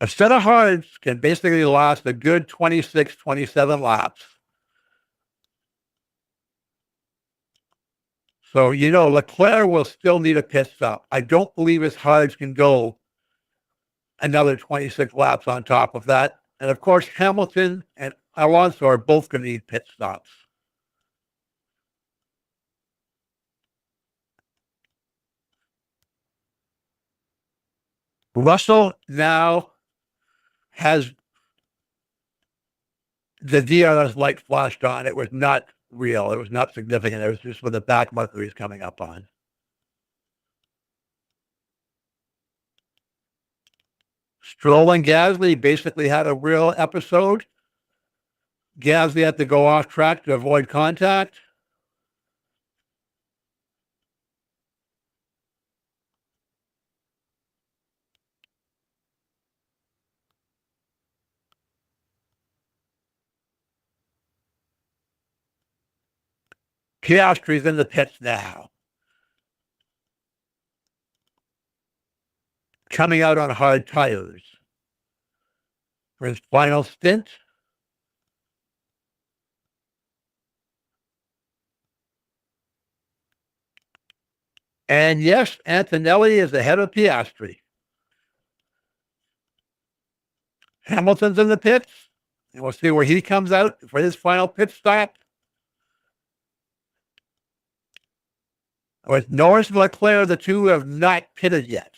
A set of hards can basically last a good 26, 27 laps. So, Leclerc will still need a pit stop. I don't believe his hards can go another 26 laps on top of that. And of course, Hamilton and Alonso are both going to need pit stops. Russell now has the DRS light flashed on. It was not real. It was not significant. It was just for the back marker he's coming up on. Stroll and Gasly basically had a real episode. Gasly had to go off track to avoid contact. Piastri's in the pits now. Coming out on hard tires for his final stint. And yes, Antonelli is ahead of Piastri. Hamilton's in the pits, and we'll see where he comes out for his final pit stop. With Norris and Leclerc, the two have not pitted yet.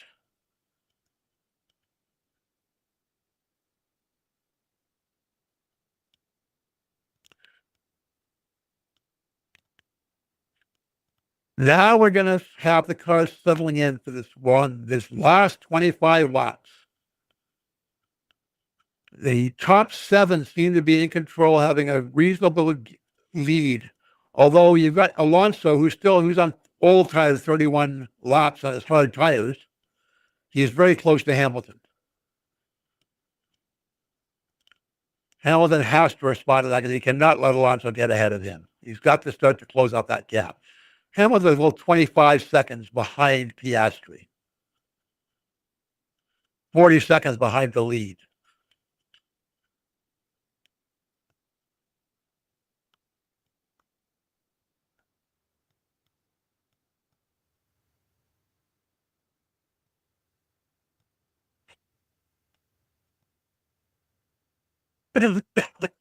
Now we're going to have the cars settling in for this last 25 laps. The top 7 seem to be in control, having a reasonable lead. Although you've got Alonso, who's on old tires, 31 laps on his hard tires. He's very close to Hamilton. Hamilton has to respond to that because he cannot let Alonso get ahead of him. He's got to start to close out that gap. Hamilton is 25 seconds behind Piastri. 40 seconds behind the lead.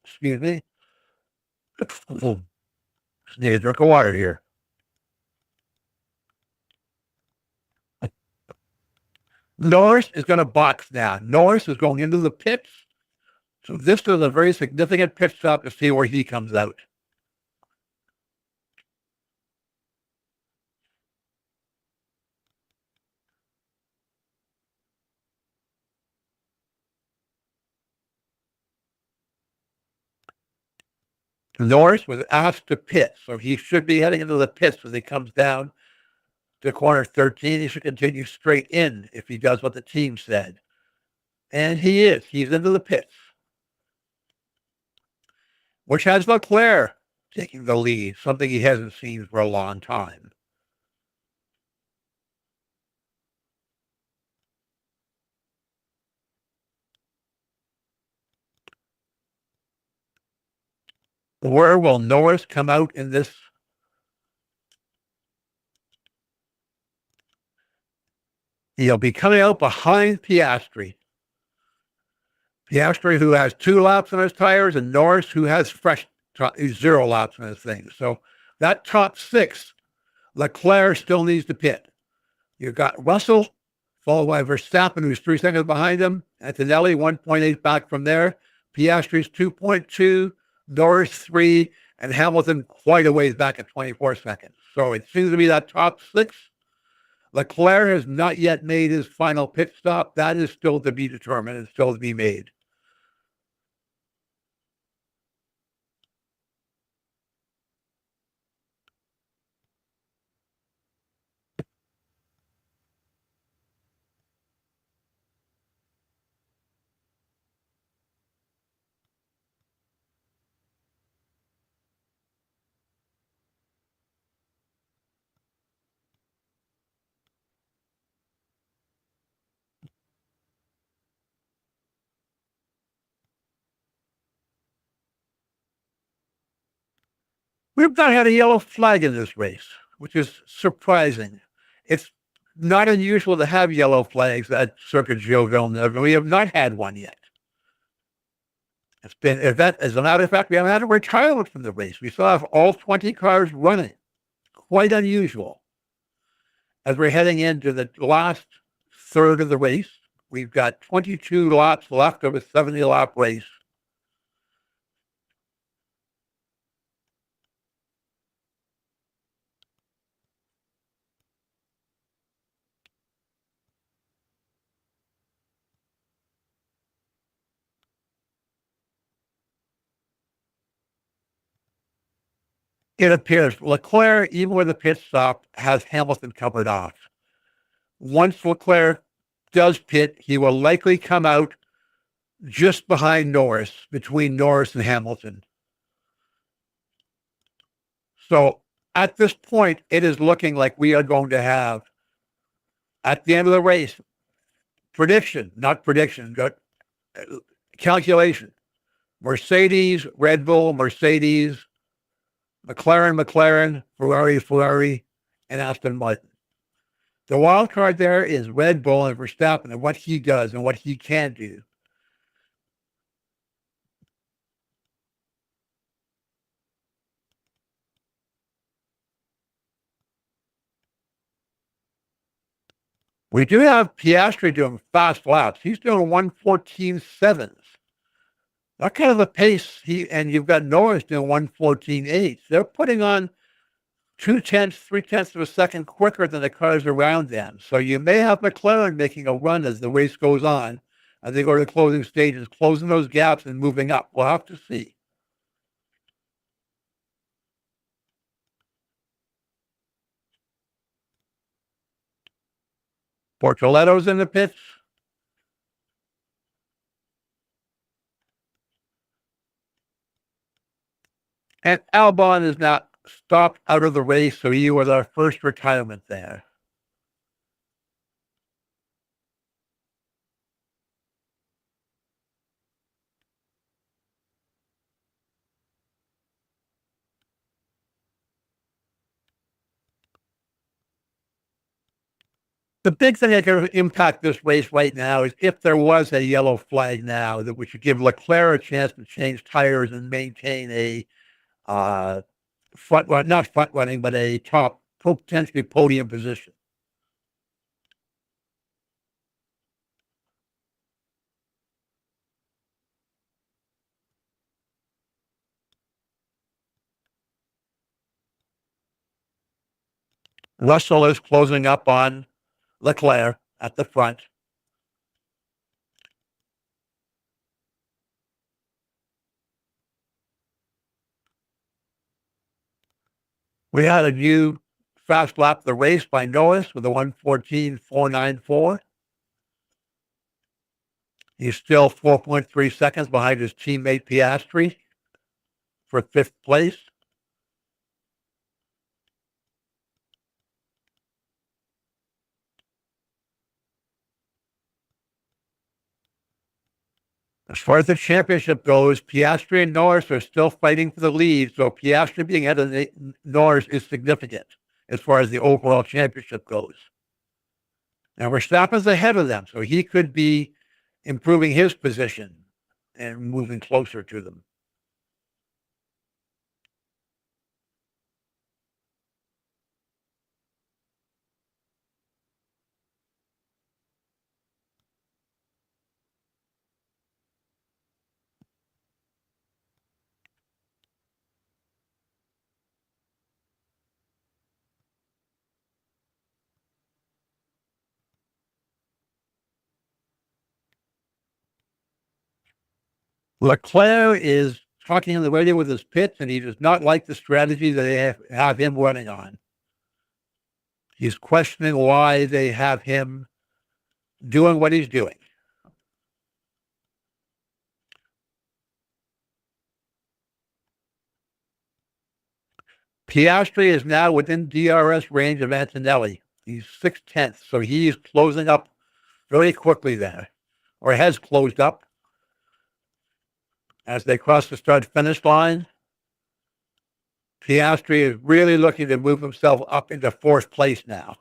Excuse me. Need a drink of water here. Norris is going to box now. Norris is going into the pits. So this is a very significant pit stop to see where he comes out. Norris was asked to pit, so he should be heading into the pits as he comes down to corner 13. He should continue straight in if he does what the team said. And he is. He's into the pits, which has Leclerc taking the lead, something he hasn't seen for a long time. Where will Norris come out in this? He'll be coming out behind Piastri. Piastri, who has 2 laps on his tires, and Norris, who has 0 laps on his thing. So that top 6, Leclerc still needs to pit. You've got Russell, followed by Verstappen, who's 3 seconds behind him. Antonelli, 1.8 back from there. Piastri's 2.2. Norris 3, and Hamilton quite a ways back at 24 seconds. So it seems to be that top six. Leclerc has not yet made his final pit stop. That is still to be determined and still to be made. We've not had a yellow flag in this race, which is surprising. It's not unusual to have yellow flags at Circuit Gilles Villeneuve, and we have not had one yet. It's been, as a matter of fact, we haven't had a retirement from the race. We still have all 20 cars running. Quite unusual. As we're heading into the last third of the race, we've got 22 laps left of a 70-lap race. It appears Leclerc, even with the pit stop, has Hamilton covered off. Once Leclerc does pit, he will likely come out just behind Norris, between Norris and Hamilton. So at this point, it is looking like we are going to have, at the end of the race, not prediction, but calculation. Mercedes, Red Bull, Mercedes, McLaren, Ferrari, and Aston Martin. The wild card there is Red Bull and Verstappen and what he does and what he can do. We do have Piastri doing fast laps. He's doing 1:14.7. That kind of a pace. And you've got Norris doing 1:14.8. They're putting on 2/10, 3/10 of a second quicker than the cars around them. So you may have McLaren making a run as the race goes on, as they go to the closing stages, closing those gaps and moving up. We'll have to see. Bortoletto's in the pits. And Albon is not stopped out of the race, so he was our first retirement there. The big thing that can impact this race right now is if there was a yellow flag now, that we should give Leclerc a chance to change tires and maintain a not front running, but a top, potentially podium position. Russell is closing up on Leclerc at the front. We had a new fast lap of the race by Norris with a 1:14.494. He's still 4.3 seconds behind his teammate Piastri for fifth place. As far as the championship goes, Piastri and Norris are still fighting for the lead, so Piastri being ahead of Norris is significant as far as the overall championship goes. Now, Verstappen's ahead of them, so he could be improving his position and moving closer to them. Leclerc is talking on the radio with his pits, and he does not like the strategy that they have him running on. He's questioning why they have him doing what he's doing. Piastri is now within DRS range of Antonelli. He's 6/10, so he's closing up very quickly there, or has closed up as they cross the start-finish line. Piastri is really looking to move himself up into fourth place now,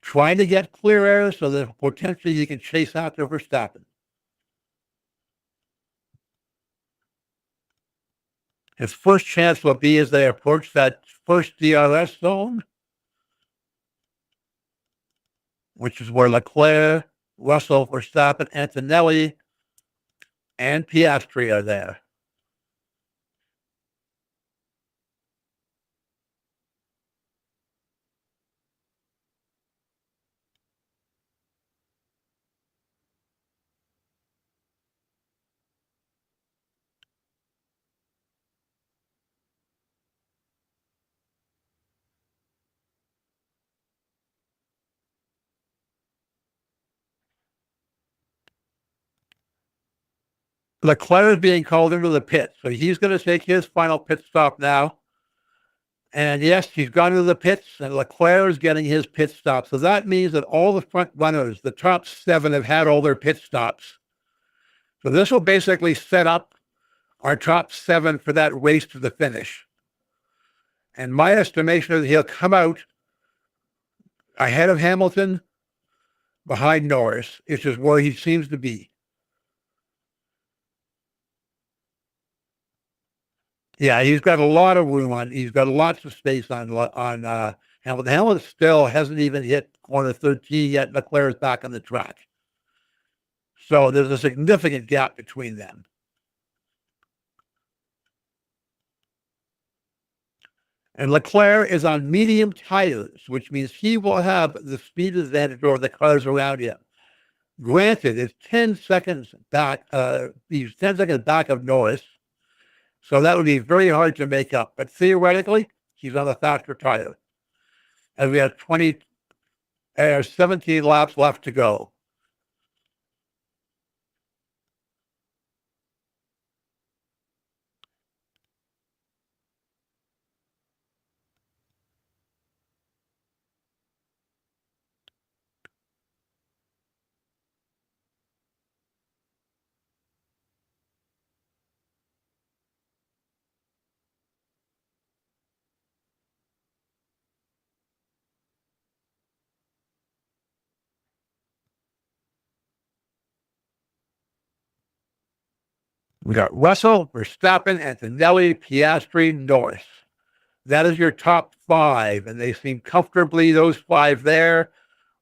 trying to get clear air so that potentially he can chase after Verstappen. His first chance will be as they approach that first DRS zone, which is where Leclerc, Russell, Verstappen, Antonelli, and Piastri are there. Leclerc is being called into the pit, so he's going to take his final pit stop now. And yes, he's gone into the pits, and Leclerc is getting his pit stop. So that means that all the front runners, the top 7, have had all their pit stops. So this will basically set up our top 7 for that race to the finish. And my estimation is he'll come out ahead of Hamilton, behind Norris, which is where he seems to be. Yeah, he's got a lot of room on. He's got lots of space on Hamilton. Hamilton still hasn't even hit corner 13 yet. Leclerc is back on the track, so there's a significant gap between them. And Leclerc is on medium tires, which means he will have the speed advantage over the cars around him. Granted, it's 10 seconds back. He's 10 seconds back of Norris. So that would be very hard to make up. But theoretically, he's on a faster tire. And we have 17 laps left to go. We got Russell, Verstappen, Antonelli, Piastri, Norris. That is your top 5, and they seem comfortably those 5 there.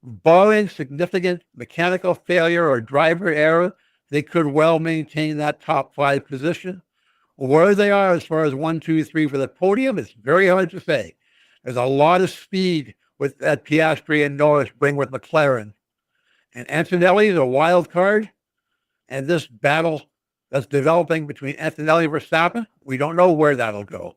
Barring significant mechanical failure or driver error, they could well maintain that top 5 position. Where they are as far as 1, 2, 3 for the podium, it's very hard to say. There's a lot of speed with that Piastri and Norris bring with McLaren. And Antonelli is a wild card. And this battle that's developing between Antonelli and Verstappen, we don't know where that'll go.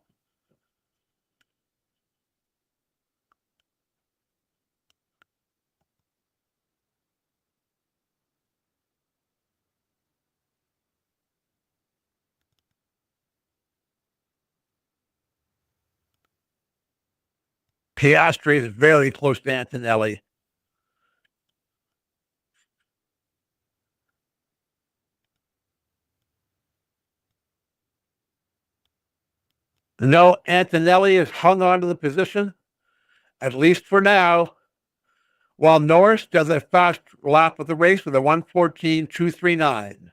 Piastri is very close to Antonelli. No, Antonelli has hung on to the position, at least for now, while Norris does a fast lap of the race with a 1:14.239.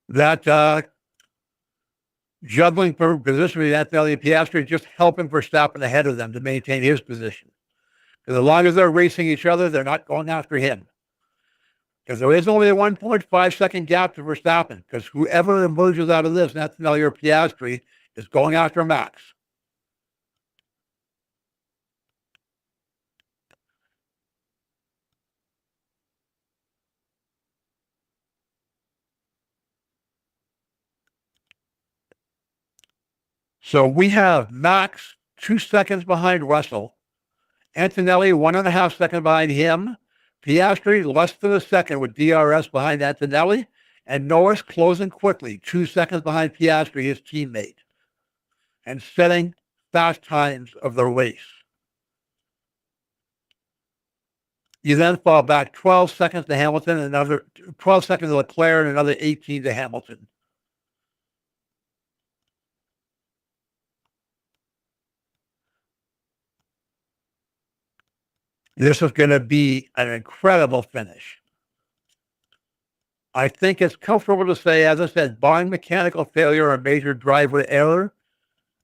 That juggling for position with Antonelli and Piastri is just helping Verstappen ahead of them to maintain his position. Because as long as they're racing each other, they're not going after him. Because there is only a 1.5-second gap to Verstappen. Because whoever emerges out of this, Antonelli or Piastri, is going after Max. So we have Max 2 seconds behind Russell, Antonelli 1.5 seconds behind him, Piastri less than a second with DRS behind Antonelli, and Norris closing quickly 2 seconds behind Piastri, his teammate, and setting fast times of the race. You then fall back 12 seconds to Hamilton, another 12 seconds to Leclerc, and another 18 to Hamilton. This is going to be an incredible finish. I think it's comfortable to say, as I said, barring mechanical failure or major driver error,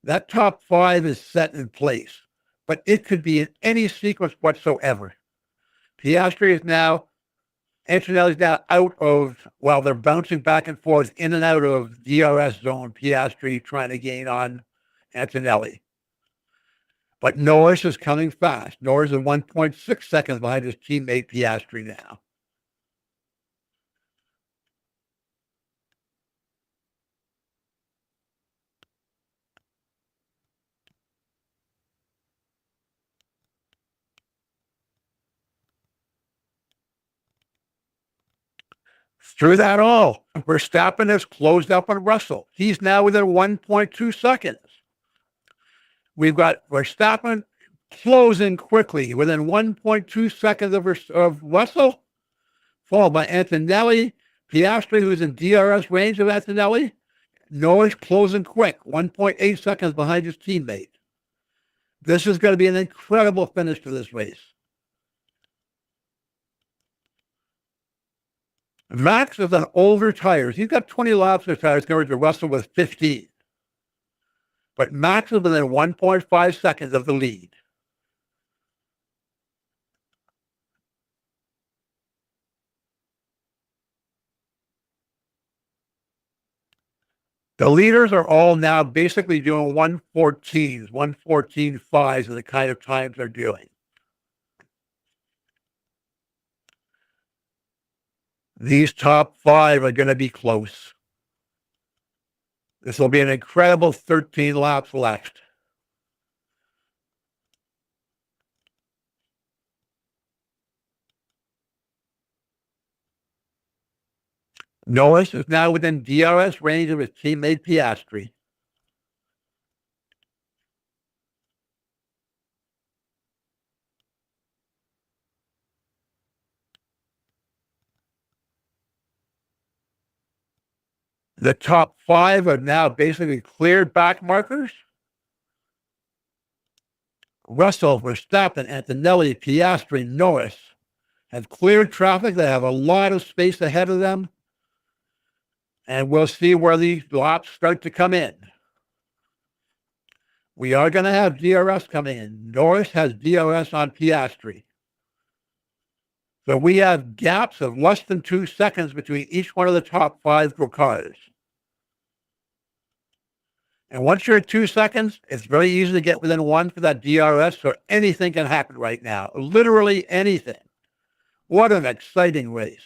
that top five is set in place. But it could be in any sequence whatsoever. Piastri is now, Antonelli's now out of, well, they're bouncing back and forth in and out of DRS zone. Piastri trying to gain on Antonelli. But Norris is coming fast. Norris is 1.6 seconds behind his teammate Piastri now. Through that all, Verstappen has closed up on Russell. He's now within 1.2 seconds. We've got Verstappen closing quickly within 1.2 seconds of Russell, followed by Antonelli, Piastri, who's in DRS range of Antonelli. Norris closing quick, 1.8 seconds behind his teammate. This is going to be an incredible finish to this race. Max is on older tires. He's got 20 laps of tires compared to Russell with 15. But Max is within 1.5 seconds of the lead. The leaders are all now basically doing 114s, 114.5s are the kind of times they're doing. These top five are going to be close. This will be an incredible 13 laps left. Norris is now within DRS range of his teammate Piastri. The top five are now basically cleared back markers. Russell, Verstappen, Antonelli, Piastri, Norris have cleared traffic. They have a lot of space ahead of them. And we'll see where these laps start to come in. We are going to have DRS coming in. Norris has DRS on Piastri. So we have gaps of less than 2 seconds between each one of the top five cars. And once you're at 2 seconds, it's very easy to get within one for that DRS, so anything can happen right now. Literally anything. What an exciting race.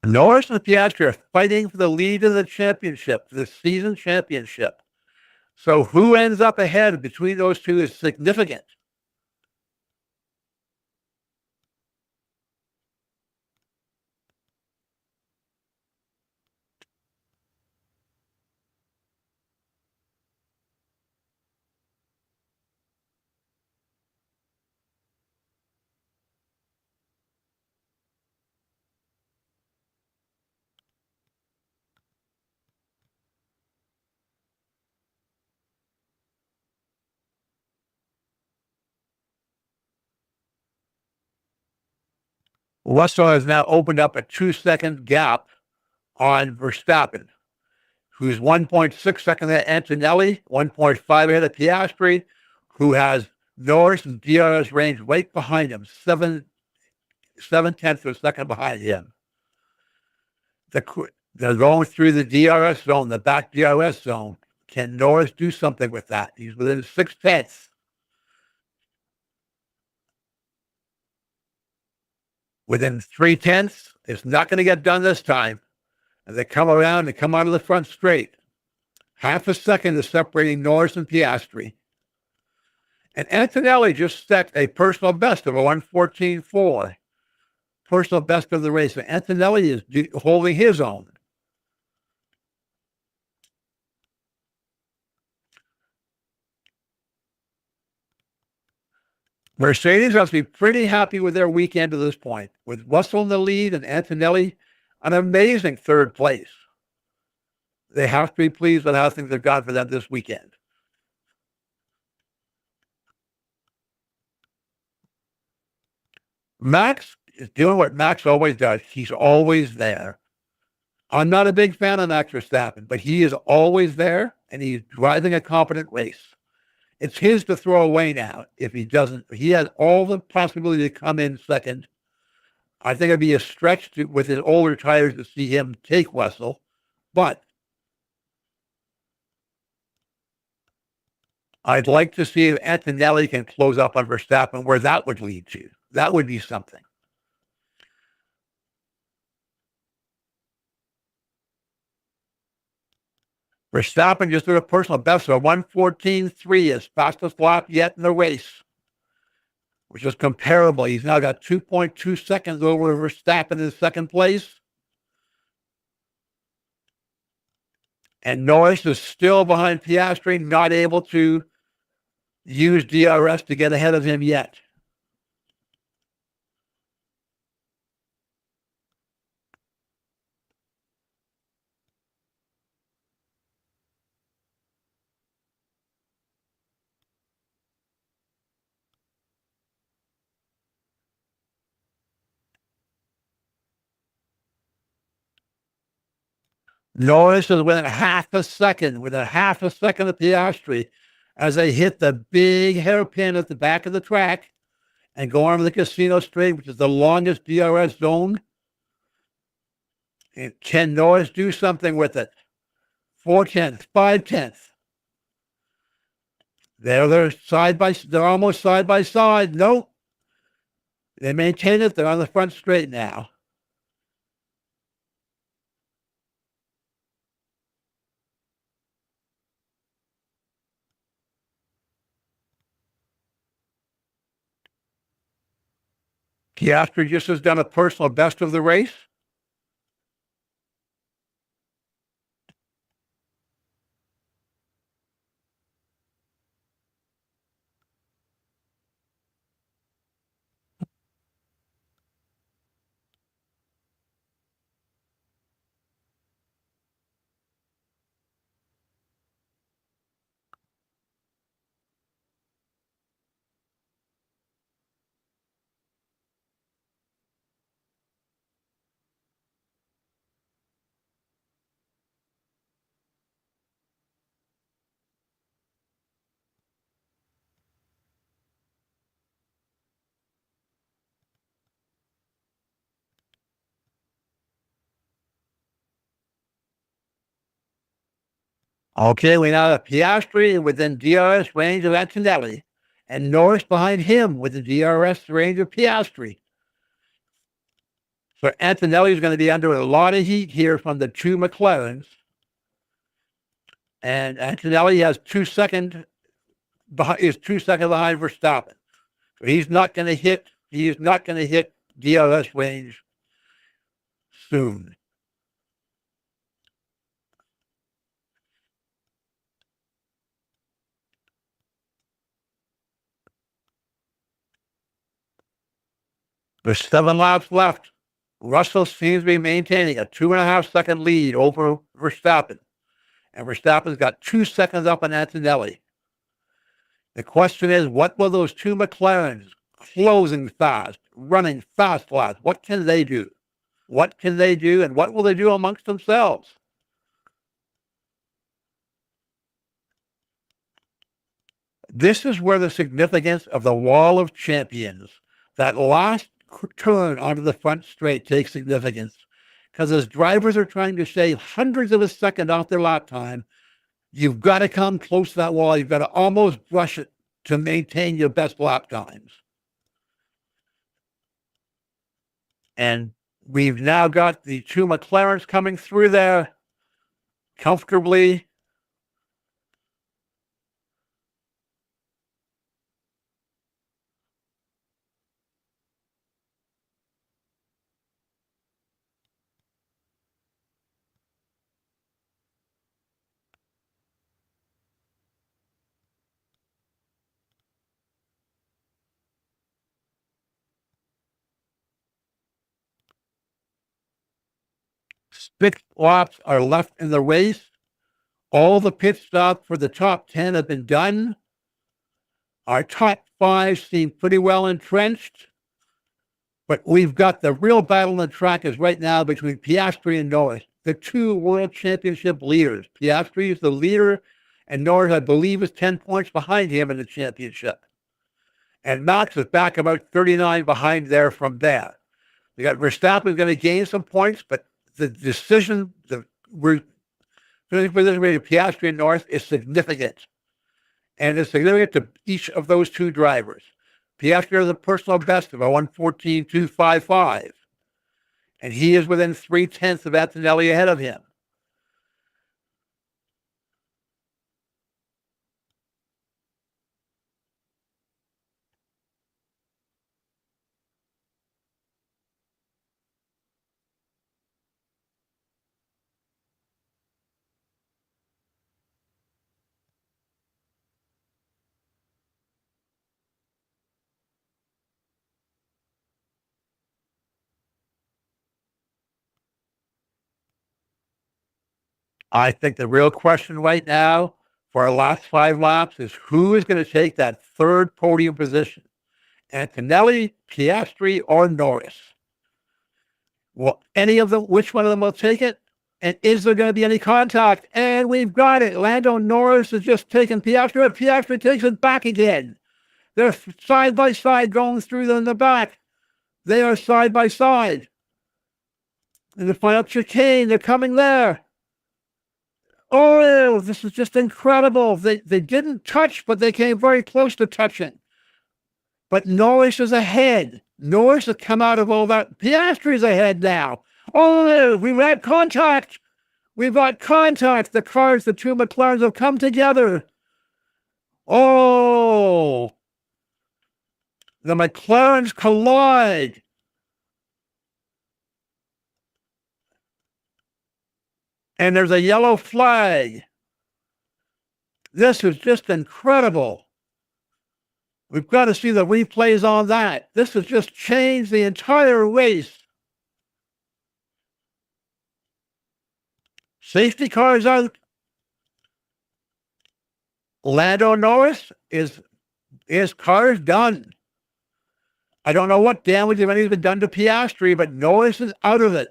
Norris and Piastri are fighting for the lead of the championship, the season championship. So who ends up ahead between those two is significant. Russell has now opened up a 2-second gap on Verstappen, who's 1.6 seconds ahead of Antonelli, 1.5 ahead of Piastri, who has Norris and DRS range right behind him, 7/10 of a second behind him. They're going through the DRS zone, the back DRS zone. Can Norris do something with that? He's within 6/10. Within 3/10. It's not going to get done this time. And they come around and come out of the front straight. Half a second is separating Norris and Piastri. And Antonelli just set a personal best of a 1:14.4. Personal best of the race. So Antonelli is holding his own. Mercedes must be pretty happy with their weekend to this point, with Russell in the lead and Antonelli an amazing third place. They have to be pleased with how things have gone for them this weekend. Max is doing what Max always does. He's always there. I'm not a big fan of Max Verstappen, but he is always there, and he's driving a competent race. It's his to throw away now if he doesn't. He has all the possibility to come in second. I think it'd be a stretch with his older tires to see him take Russell, but I'd like to see if Antonelli can close up on Verstappen, where that would lead to. That would be something. Verstappen just did a personal best of 1:14.3, his fastest lap yet in the race, which is comparable. He's now got 2.2 seconds over Verstappen in second place. And Norris is still behind Piastri, not able to use DRS to get ahead of him yet. Norris is within half a second of Piastri as they hit the big hairpin at the back of the track and go on to the casino straight, which is the longest DRS zone. And can Norris do something with it? 4/10, 5/10. They're almost side by side. Nope. They maintain it. They're on the front straight now. Piastri just has done a personal best of the race. Okay, we now have Piastri within DRS range of Antonelli and Norris behind him with the DRS range of Piastri. So Antonelli is going to be under a lot of heat here from the two McLarens. And Antonelli has 2 seconds behind Verstappen. So he is not going to hit DRS range soon. There's 7 laps left. Russell seems to be maintaining a 2.5 second lead over Verstappen. And Verstappen's got 2 seconds up on Antonelli. The question is, what will those two McLarens closing fast, running fast laps, what can they do? What can they do, and what will they do amongst themselves? This is where the significance of the Wall of Champions, that last turn onto the front straight, takes significance. because as drivers are trying to shave hundreds of a second off their lap time, you've got to come close to that wall. You've got to almost brush it to maintain your best lap times. And we've now got the two McLarens coming through there comfortably. Six laps are left in the race. All the pit stops for the top 10 have been done. Our top 5 seem pretty well entrenched. But we've got the real battle on the track is right now between Piastri and Norris, the two world championship leaders. Piastri is the leader, and Norris, I believe, is 10 points behind him in the championship. And Max is back about 39 behind there from there. We got Verstappen going to gain some points, but the decision, we're for this way, Piastri and Norris is significant. And it's significant to each of those two drivers. Piastri has a personal best of a 1:14.255. And he is within 0.3 of Antonelli ahead of him. I think the real question right now for our last 5 laps is who is going to take that third podium position? Antonelli, Piastri, or Norris? Well, any of them, which one of them will take it? And is there going to be any contact? And we've got it. Lando Norris has just taken Piastri, and Piastri takes it back again. They're side by side going through them in the back. They are side by side. In the final chicane, they're coming there. Oh, this is just incredible. They didn't touch, but they came very close to touching. But Norris is ahead. Norris has come out of all that. Piastri's ahead now. Oh, we've had contact. We've got contact. The cars, the two McLarens have come together. Oh, the McLarens collide. And there's a yellow flag. This is just incredible. We've got to see the replays on that. This has just changed the entire race. Safety cars are. Lando Norris is his car is done. I don't know what damage, if any, has been done to Piastri, but Norris is out of it.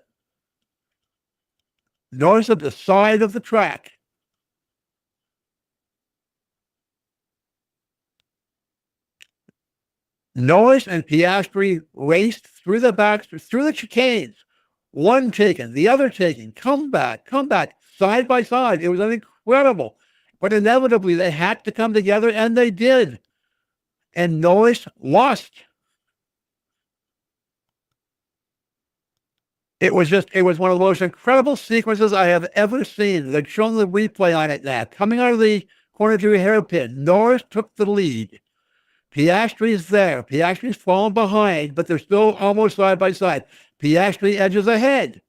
Norris at the side of the track. Norris and Piastri raced through the back, through the chicanes. One taken, the other taken. Come back, side by side. It was incredible. But inevitably, they had to come together, and they did. And Norris lost. It was one of the most incredible sequences I have ever seen. They've shown the replay on it now. Coming out of the corner to a hairpin, Norris took the lead. Piastri is there. Piastri's fallen behind, but they're still almost side by side. Piastri edges ahead.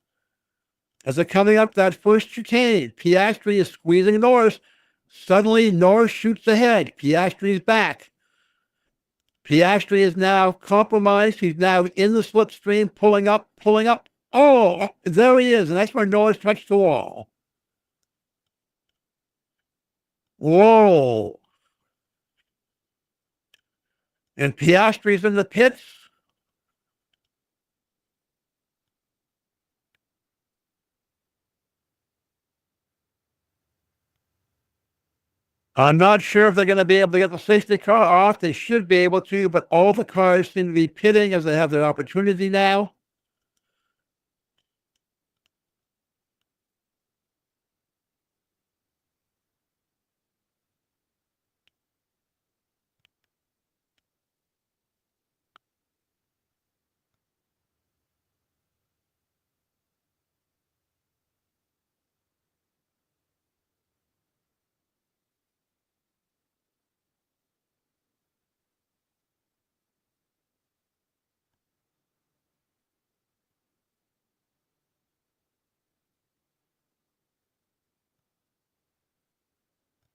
As they're coming up that first chicane, Piastri is squeezing Norris. Suddenly, Norris shoots ahead. Piastri's back. Piastri is now compromised. He's now in the slipstream, pulling up. Oh, there he is, and that's where Norris touched the wall. Whoa. And Piastri's in the pits. I'm not sure if they're going to be able to get the safety car off. They should be able to, but all the cars seem to be pitting as they have their opportunity now.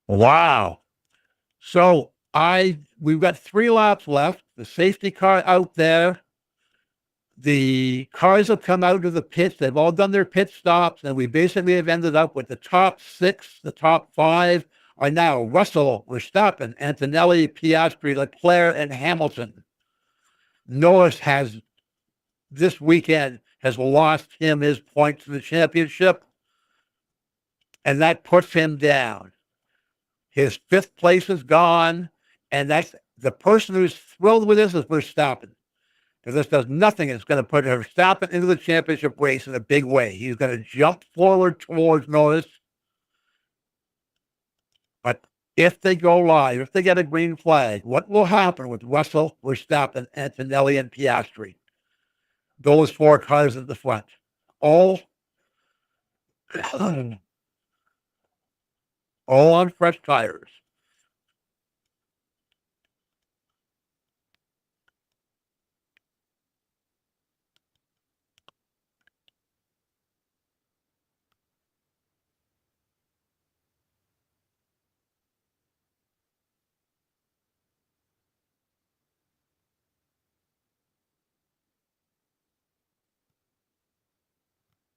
Wow. So we've got 3 laps left. The safety car out there. The cars have come out of the pits. They've all done their pit stops, and we basically have ended up with the top 6, the top 5 are now Russell, Verstappen, Antonelli, Piastri, Leclerc, and Hamilton. Norris has this weekend has lost him his points in the championship, and that puts him down. His 5th place is gone, and that's the person who's thrilled with this is Verstappen. Because this does nothing. It's going to put Verstappen into the championship race in a big way. He's going to jump forward towards Norris. But if they go live, if they get a green flag, what will happen with Russell, Verstappen, Antonelli, and Piastri? Those 4 cars at the front. All, all on fresh tires.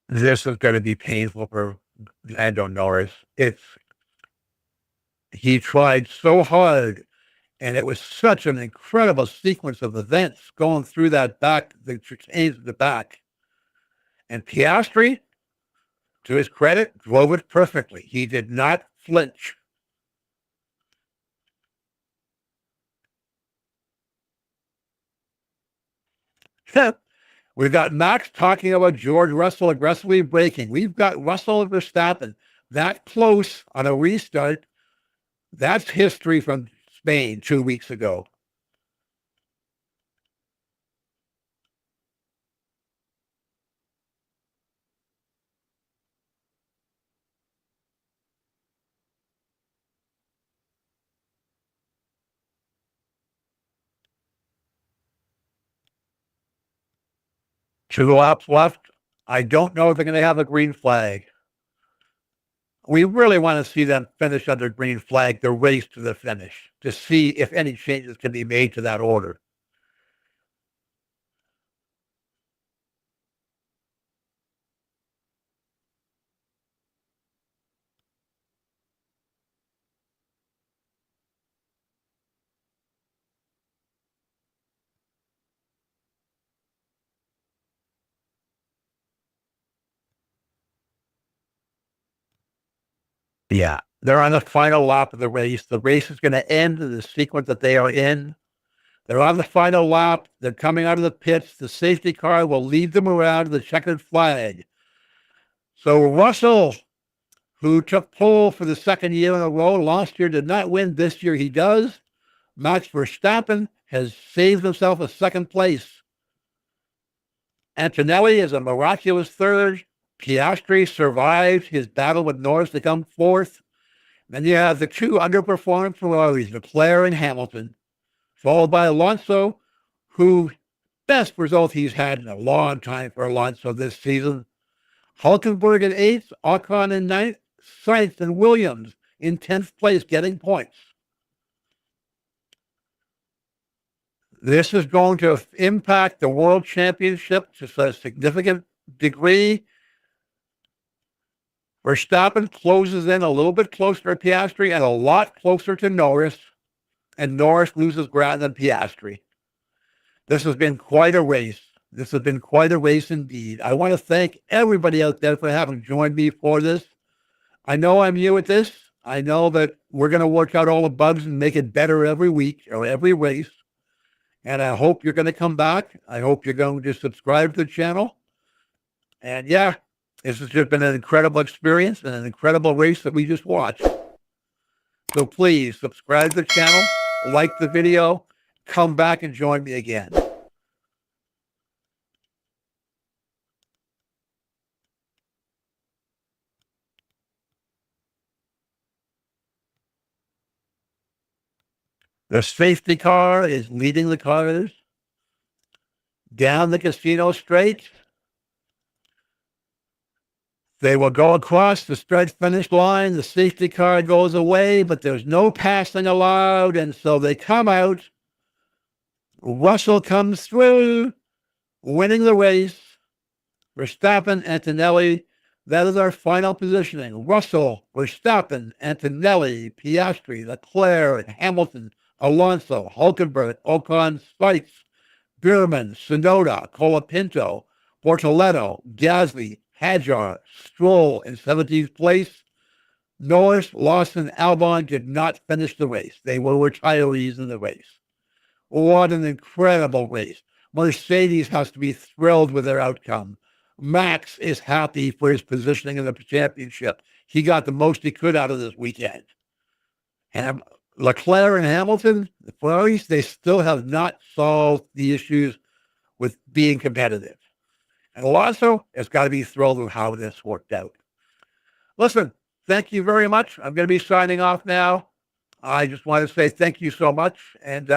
This is going to be painful for Lando Norris. He tried so hard, and it was such an incredible sequence of events going through that back, the change of the back. And Piastri, to his credit, drove it perfectly. He did not flinch. We've got Max talking about George Russell aggressively braking. We've got Russell and Verstappen that close on a restart. That's history from Spain 2 weeks ago. Two laps left. I don't know if they're going to have a green flag. We really want to see them finish under green flag, the race to the finish, to see if any changes can be made to that order. Yeah. They're on the final lap of the race. The race is going to end in the sequence that they are in. They're on the final lap. They're coming out of the pits. The safety car will lead them around the checkered flag. So Russell, who took pole for the 2nd year in a row, last year did not win. This year he does. Max Verstappen has saved himself a 2nd place. Antonelli is a miraculous 3rd. Piastri survived his battle with Norris to come 4th. Then you have the 2 underperforming Ferraris, Leclerc and Hamilton, followed by Alonso, who best result he's had in a long time for Alonso this season. Hulkenberg in 8th, Ocon in 9th, Sainz and Williams in 10th place getting points. This is going to impact the World Championship to a significant degree. Verstappen closes in a little bit closer to Piastri and a lot closer to Norris, and Norris loses ground on Piastri. This has been quite a race. This has been quite a race indeed. I want to thank everybody out there for having joined me for this. I know I'm new at this. I know that we're going to work out all the bugs and make it better every week or every race. And I hope you're going to come back. I hope you're going to subscribe to the channel. And yeah, this has just been an incredible experience and an incredible race that we just watched. So please subscribe to the channel, like the video, come back and join me again. The safety car is leading the cars down the casino straight. They will go across the stretch finish line. The safety car goes away, but there's no passing allowed. And so they come out. Russell comes through, winning the race. Verstappen, Antonelli. That is our final positioning. Russell, Verstappen, Antonelli, Piastri, Leclerc, Hamilton, Alonso, Hulkenberg, Ocon, Spikes, Bierman, Sonoda, Colapinto, Bortoletto, Gasly, Hadjar, Stroll in 17th place. Norris, Lawson, Albon did not finish the race. They were retirees in the race. What an incredible race. Mercedes has to be thrilled with their outcome. Max is happy for his positioning in the championship. He got the most he could out of this weekend. And Leclerc and Hamilton, the Ferraris, they still have not solved the issues with being competitive. And Alonso has got to be thrilled with how this worked out. Listen, thank you very much. I'm going to be signing off now. I just want to say thank you so much. And